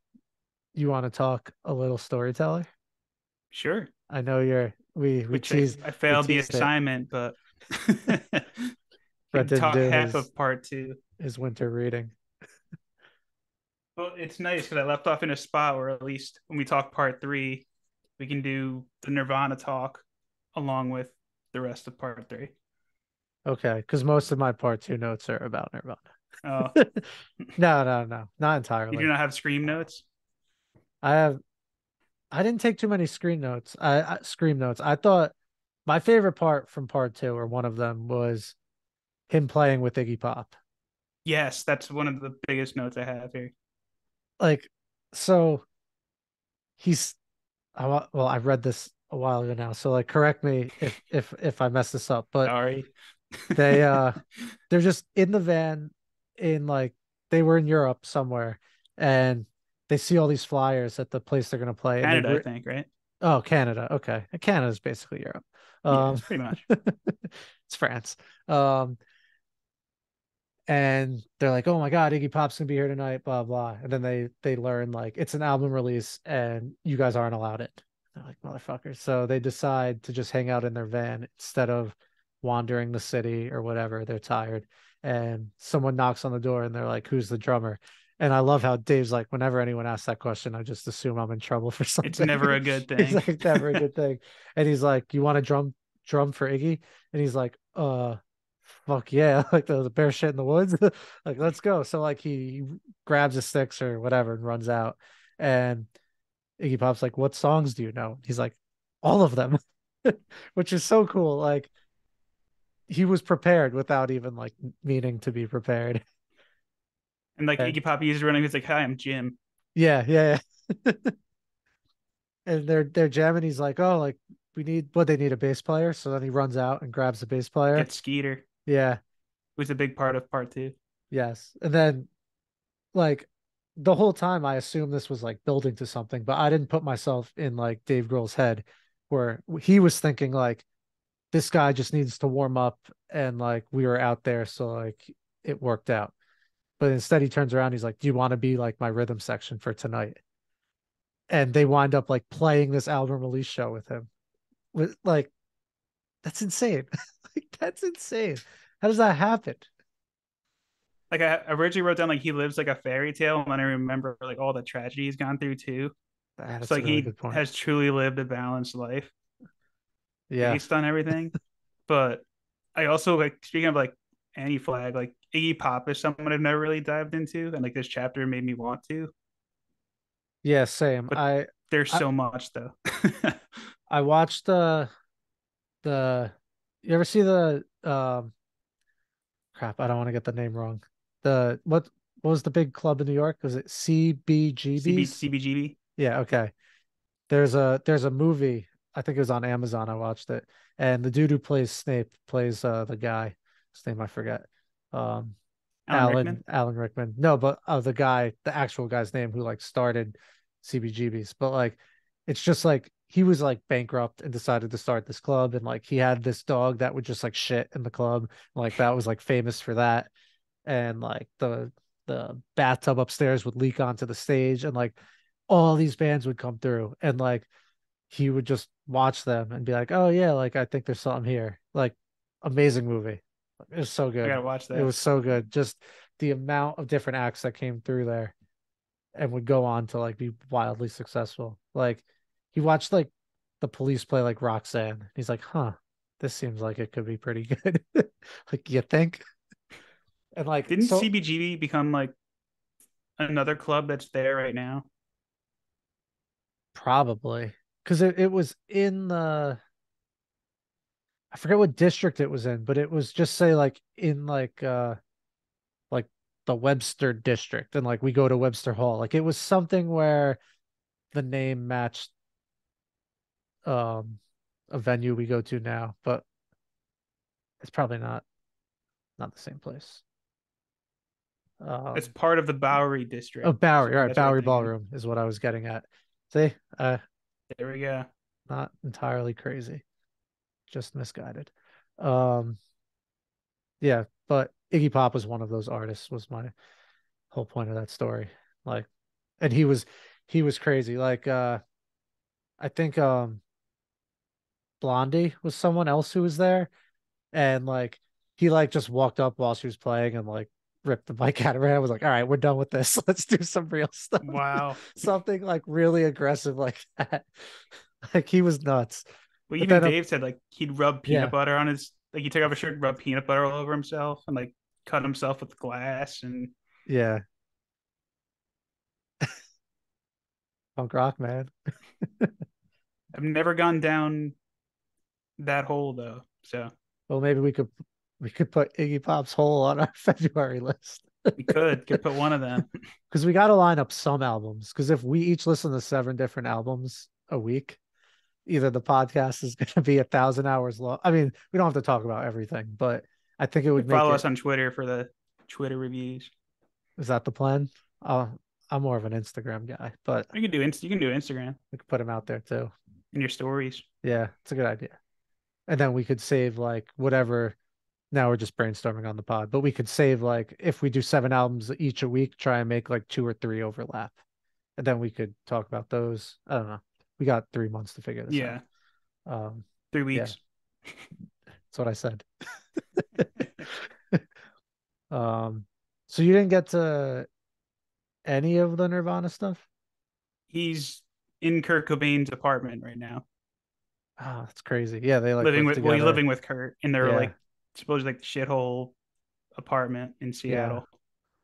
you want to talk a little Storyteller? Sure. I know you're we Which teased I we failed the teased it. assignment, but Brett can didn't talk do half of part two. his winter reading. Well, it's nice because I left off in a spot where at least when we talk part three, we can do the Nirvana talk along with the rest of part three. Okay, because most of my part two notes are about Nirvana. Oh, No, not you do entirely. not have scream notes? I have I didn't take too many screen notes. I scream notes. I thought my favorite part from part two, or one of them, was him playing with Iggy Pop. Yes, that's one of the biggest notes I have here. Like, so he's well, I read this a while ago now, so like correct me if I mess this up, but Sorry. they they're just in the van in like they were in Europe somewhere and they see all these flyers at the place they're gonna play and Canada, I think, right? oh, Canada. Okay. Canada's basically Europe. Yes, pretty much. It's France. And they're like, "Oh my God, Iggy Pop's gonna be here tonight." Blah blah. And then they learn like it's an album release and you guys aren't allowed it. They're like motherfuckers. So they decide to just hang out in their van instead of wandering the city or whatever. They're tired, and someone knocks on the door, and they're like, "Who's the drummer?" And I love how Dave's like, whenever anyone asks that question, I just assume I'm in trouble for It's something. never a good He's thing. like, never a good thing. And he's like, "You want to drum for Iggy?" And he's like, fuck yeah, like the bear shit in the woods." Like, let's go. So like he grabs his sticks or whatever and runs out. And Iggy Pop's like, "What songs do you know?" He's like, "All of them," which is so cool. Like he was prepared without even like meaning to be prepared. And like And Iggy Pop used running, he's like, "Hi, I'm Jim." yeah, yeah, yeah. And they're jamming. He's like, "Oh, like they need a bass player." So then he runs out and grabs the bass player. Get Skeeter, Yeah, who's a big part of part two. yes. And then like the whole time I assumed this was like building to something, but I didn't put myself in like Dave Grohl's head where he was thinking like this guy just needs to warm up and like we were out there, so like it worked out. But instead he turns around, he's like, "Do you want to be like my rhythm section for tonight?" And they wind up like playing this album release show with him. With like that's insane. Like that's insane. How does that happen? Like I originally wrote down like he lives like a fairy tale, and then I remember like all the tragedy he's gone through too. It's That's a like really he good point. has truly lived a balanced life Yeah. based on everything. But I also like speaking of like Annie Flag, like Iggy Pop is someone I've never really dived into, and like this chapter made me want to. Yeah, same. But there's I so much though. I watched the you ever see the crap, I don't want to get the name wrong. The what was the big club in New York? Was it CBGB's? CBGB. Yeah, okay. There's a movie. I think it was on Amazon. I watched it, and the dude who plays Snape plays the guy. His name I forget. Um, Alan Rickman. Alan Rickman. No, but the guy, the actual guy's name who like started CBGB's. But like, it's just like he was like bankrupt and decided to start this club, and like he had this dog that would just like shit in the club. Like that was like famous for that, and like the bathtub upstairs would leak onto the stage, and like all these bands would come through, and like he would just watch them and be like, "Oh yeah, like I think there's something here." Like amazing movie. It was so I good. gotta watch It that. was so good. Just the amount of different acts that came through there and would go on to like be wildly successful. Like he watched like the Police play like Roxanne. He's like, "Huh, this seems like it could be pretty good." Like you think? And like Didn't so CBGB become like another club that's there right now? probably because it was in the I forget what district it was in, but it was just say like in like the Webster district, and like we go to Webster Hall. Like it was something where the name matched um a venue we go to now, but it's probably not the same place. It's Um part of the Bowery oh, district. So Bowery, all maybe right, that's what I'm Bowery thinking. Ballroom is what I was getting at. See, There we go. not entirely crazy, just misguided. Um yeah, but Iggy Pop was one of those artists, was my whole point of that story. Like, and he was crazy. Like I think Blondie was someone else who was there, and like he like just walked up while she was playing and like ripped the mic out of her hand. I was like, "All right, we're done with this. Let's do some real stuff." Wow. Something like really aggressive like that. Like he was nuts. Well, But even then Dave said like he'd rub yeah, peanut butter on his like he took off his shirt and rubbed peanut butter all over himself and like cut himself with glass and yeah, punk rock man. I've never gone down that hole though. So Well, maybe we could put Iggy Pop's hole on our February list. we could put one of them. Because we got to line up some albums. Because if we each listen to 7 different albums a week, either the podcast is going to be 1,000 hours long. I mean, we don't have to talk about everything, but I think it would make Follow us it. on Twitter for the Twitter reviews. Is that the plan? I'm more of an Instagram guy, but You can do Instagram we could put them out there too. in your stories. Yeah, it's a good idea. And then we could save like whatever. Now we're just brainstorming on the pod, but we could save like if we do 7 albums each a week, try and make like 2 or 3 overlap, and then we could talk about those. I don't know. We got 3 months to figure this out. Yeah, Um, three yeah, weeks. That's what I said. So you didn't get to any of the Nirvana stuff? He's in Kurt Cobain's apartment right now, Oh, that's crazy. Yeah, they like living lived with he's together. living with Kurt in their Yeah, like supposedly like shithole apartment in yeah. Seattle.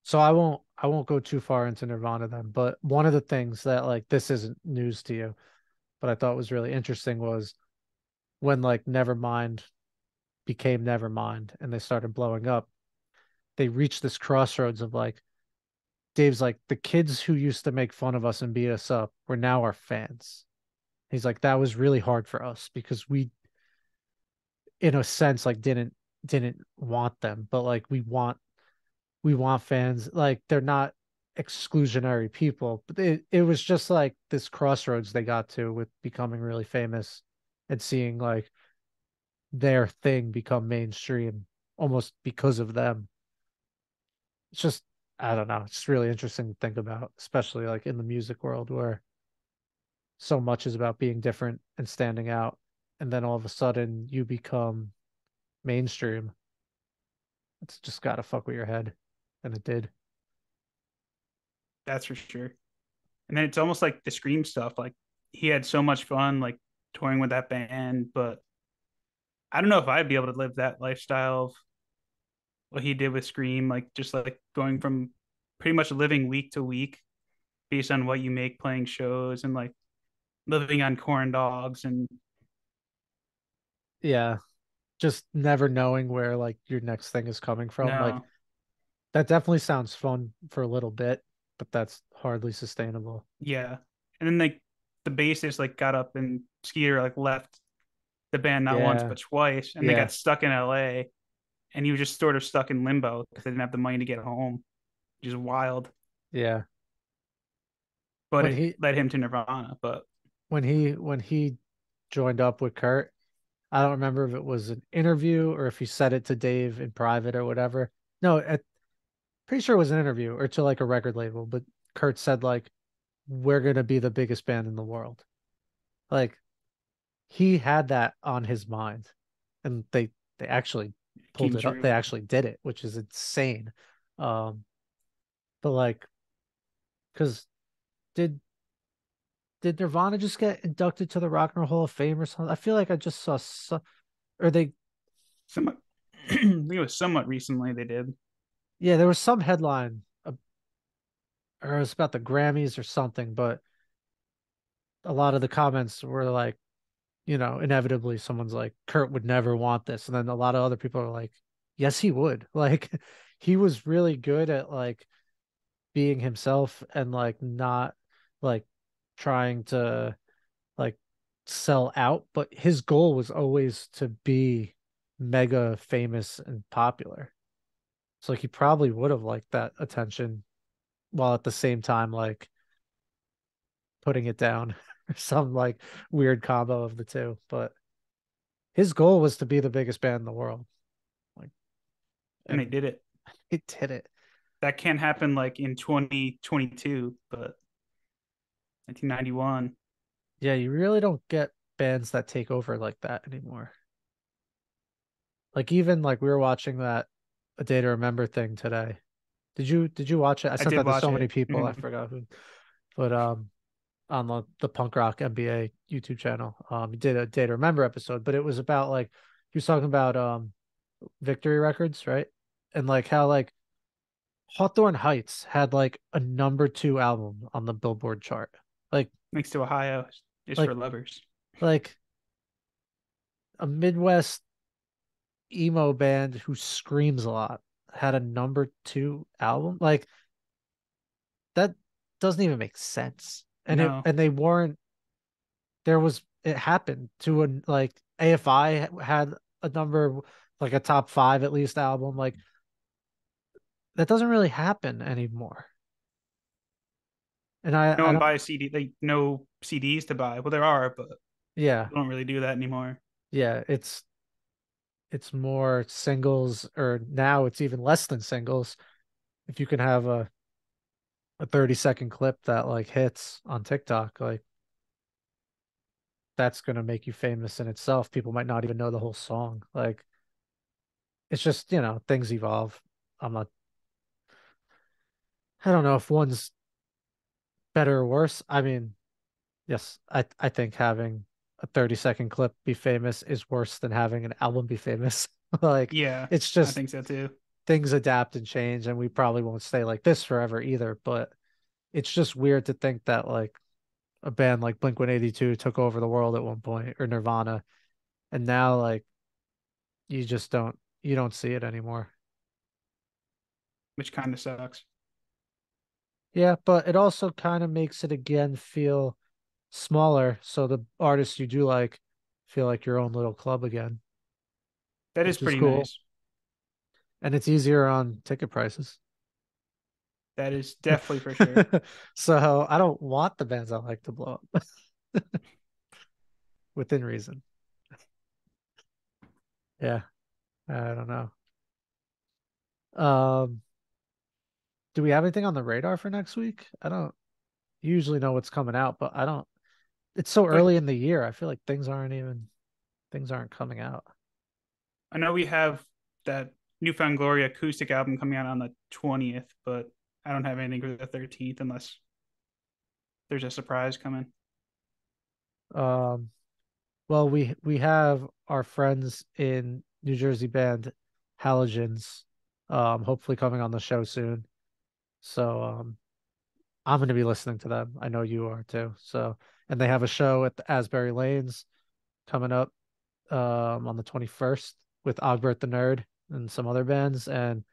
So I won't go too far into Nirvana then, but one of the things that like this isn't news to you, but I thought was really interesting was when like Nevermind became Nevermind and they started blowing up, they reached this crossroads of like Dave's like the kids who used to make fun of us and beat us up were now our fans. He's like that was really hard for us because we in a sense like didn't want them, but like we want fans like they're not exclusionary people, but it was just like this crossroads they got to with becoming really famous and seeing like their thing become mainstream almost because of them. It's just I don't know, it's really interesting to think about, especially like in the music world where so much is about being different and standing out, and then all of a sudden you become mainstream. It's just gotta fuck with your head, and it did. That's for sure. And then it's almost like the Scream stuff. Like he had so much fun like touring with that band, but I don't know if I'd be able to live that lifestyle of what he did with Scream, like just like going from pretty much living week to week based on what you make playing shows and like living on corn dogs and Yeah, just never knowing where like your next thing is coming from. Like no, that definitely sounds fun for a little bit, but that's hardly sustainable. yeah. And then like the bassist like got up and Skeeter like left the band not once Yeah, but twice and they yeah, got stuck in LA and he was just sort of stuck in limbo because they didn't have the money to get home, which is wild. yeah. But When it he led him to Nirvana. But when he joined up with Kurt, I don't remember if it was an interview or if he said it to Dave in private or whatever. No, pretty sure it was an interview or to like a record label, but Kurt said like we're gonna be the biggest band in the world. Like he had that on his mind, and they actually it pulled came it up. They true. actually did it, which is insane. Um, but like, because did did Nirvana just get inducted to the Rock and Roll Hall of Fame or something? I feel like I just saw or they Somewhat, I think it was somewhat recently they did. yeah, there was some headline or it was about the Grammys or something, but a lot of the comments were like, inevitably someone's like, Kurt would never want this. And then a lot of other people are like, yes, he would. Like he was really good at like being himself and like not like trying to like sell out, but his goal was always to be mega famous and popular. So like he probably would have liked that attention while at the same time like putting it down or some like weird combo of the two. But his goal was to be the biggest band in the world. Like, And they and did it. it did it. That can't happen like in 2022, but 1991. Yeah, you really don't get bands that take over like that anymore. Like even like we were watching that A Day to Remember thing today. Did you watch it? I I sent did that to watch so many it. people, I Mhm. forgot who. But on the Punk Rock MBA YouTube channel, he did a Day to Remember episode, but it was about like he was talking about Victory Records, right? And like how like Hawthorne Heights had like a number 2 album on the Billboard chart. Like Thanks to Ohio, just like for lovers. like a Midwest emo band who screams a lot had a number 2 album. Like that doesn't even make sense. And No, they weren't there was it happened to a like AFI had a number like a top 5 at least album. Like that doesn't really happen anymore. And no I one don't buys CD. Like no CDs to buy. Well, there are, but yeah. people don't really do that anymore. Yeah, it's more singles or now it's even less than singles. If you can have a 30-second clip that like hits on TikTok, like that's gonna make you famous in itself. People might not even know the whole song. Like it's just, things evolve. I'm not, I don't know if one's better or worse. I mean, yes, I think having a 30-second clip be famous is worse than having an album be famous. Like, Yeah, it's I just think so too. things adapt and change, and we probably won't stay like this forever either. But it's just weird to think that like a band like Blink-182 took over the world at one point, or Nirvana, and now like you don't see it anymore. Which kind of sucks. Yeah, but it also kind of makes it again feel smaller, so the artists you do like feel like your own little club again, That is which is pretty cool. nice. And it's easier on ticket prices. That is definitely for sure. So I don't want the bands I like to blow up within reason. Yeah, I don't know. Um, do we have anything on the radar for next week? I don't usually know what's coming out, but I don't. It's so Like, early in the year. I feel like things aren't coming out. I know we have that Newfound Glory acoustic album coming out on the 20th, but I don't have anything for the 13th unless there's a surprise coming. Um, well, we have our friends in New Jersey band Halogens, hopefully coming on the show soon. So I'm going to be listening to them. I know you are too. So, and they have a show at the Asbury Lanes coming up on the 21st with Ogbert the Nerd and some other bands, and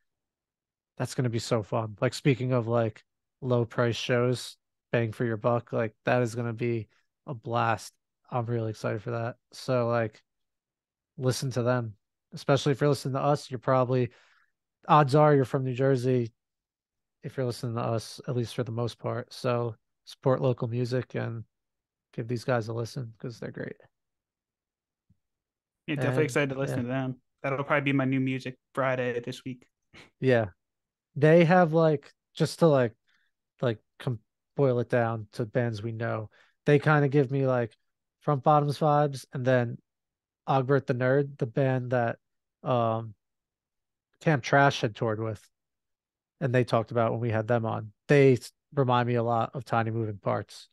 that's going to be so fun. Like, speaking of like low price shows, bang for your buck, like that is going to be a blast. I'm really excited for that. So like listen to them. Especially if you're listening to us, you're probably odds are you're from New Jersey if you're listening to us, at least for the most part. So support local music and give these guys a listen because they're great. Yeah, definitely And excited to yeah, listen to them. That'll probably be my new music Friday this week. yeah, they have like just to boil it down to bands we know. They kind of give me like Front Bottoms vibes, and then Ogbert the Nerd, the band that um Camp Trash had toured with, and they talked about when we had them on. Remind me a lot of Tiny Moving Parts.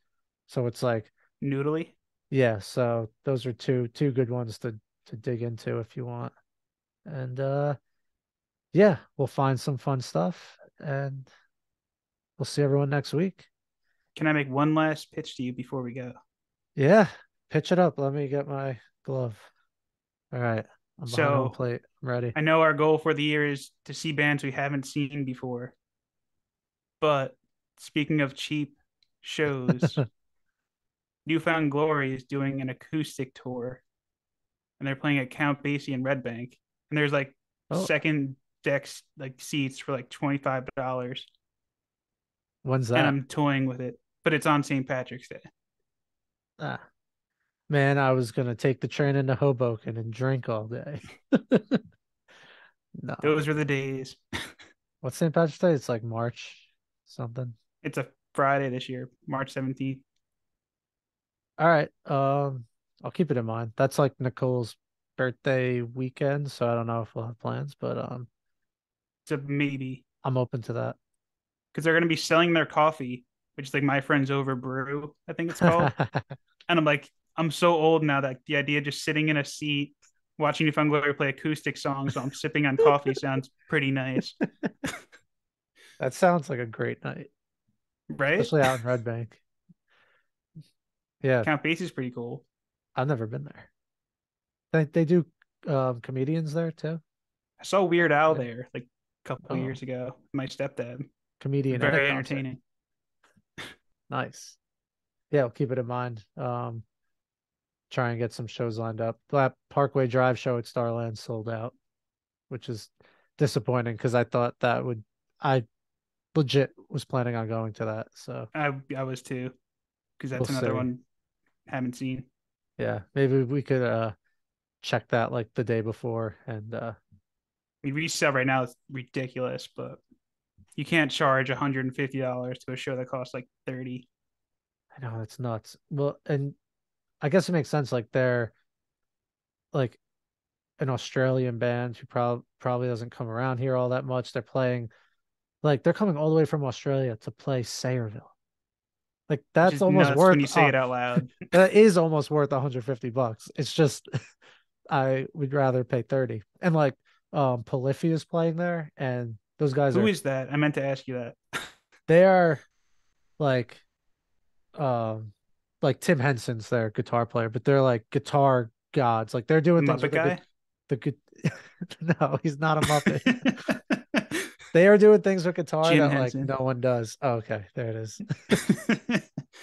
So it's like, Noodly. yeah, so those are two good ones to dig into if you want. And yeah, we'll find some fun stuff and we'll see everyone next week. Can I make one last pitch to you before we go? Yeah, pitch it up. Let me get my glove. All right. I'm behind home So plate. I'm ready. I know our goal for the year is to see bands we haven't seen before. But speaking of cheap shows, Newfound Glory is doing an acoustic tour and they're playing at Count Basie in Red Bank. And there's like Oh, second decks like seats for like $25. when's And that? I'm toying with it. But it's on St. Patrick's Day. Ah, man, I was gonna take the train into Hoboken and drink all day. No. Those were the days. What's St. Patrick's Day? It's like March something. It's a Friday this year, March 17th. All right. I'll keep it in mind. That's like Nicole's birthday weekend, so I don't know if we'll have plans, but It's a maybe I'm open to that. because they're going to be selling their coffee, which is like my friend's over brew, I think it's called. And I'm like, I'm so old now that the idea of just sitting in a seat watching Newfound Glory play acoustic songs while I'm sipping on coffee sounds pretty nice, That sounds like a great night, right? especially out in Red Bank. Yeah, Count Basie's pretty cool. I've never been there. They do comedians there too. I saw Weird Al Yeah. there like a couple of Oh, years ago. My stepdad, comedian and a very concert. entertaining. Nice. Yeah, I'll keep it in mind. Try and get some shows lined up. That Parkway Drive show at Starland sold out, which is disappointing because I legit was planning on going to that. So I was too because we'll that's another see. one I haven't seen. Yeah, maybe we could check that like the day before and I mean, resale right now is ridiculous, but you can't charge $150 to a show that costs like 30. I know it's nuts. Well, and I guess it makes sense like they're like an Australian band who probably doesn't come around here all that much. They're playing like they're coming all the way from Australia to play Sayreville. Like Which that's is almost nuts when worth you say it out loud. that is almost worth $150. It's just I would rather pay 30. And like Polyphia is playing there and those guys Who are is that? I meant to ask you that. they are like um like Tim Henson's their guitar player, but they're like guitar gods. Like they're The doing things Muppet with guy? the good no, he's not a Muppet. They are doing things with guitar Jim that like Henson. no one does. Oh, okay, there it is.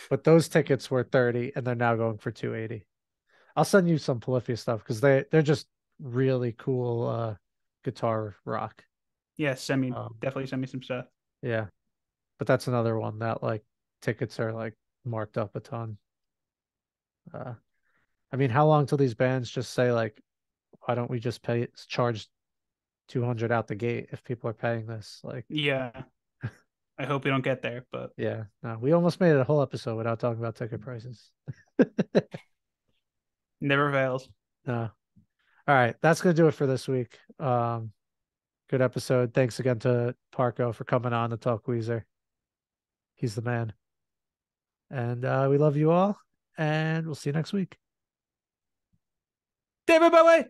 But those tickets were 30 and they're now going for 280. I'll send you some Polyphia stuff because they're just really cool guitar rock. Yeah, Um, definitely send me some stuff. yeah, but that's another one that like tickets are like marked up a ton. Uh, I mean, how long till these bands just say like, why don't we just charge 200 out the gate if people are paying this? Like, Yeah. I hope we don't get there, but yeah, no, we almost made it a whole episode without talking about ticket prices. never fails. No. All right, that's gonna do it for this week. Good episode. Thanks again to Parco for coming on to talk Weezer. He's the man. And we love you all, and we'll see you next week. David Bowie!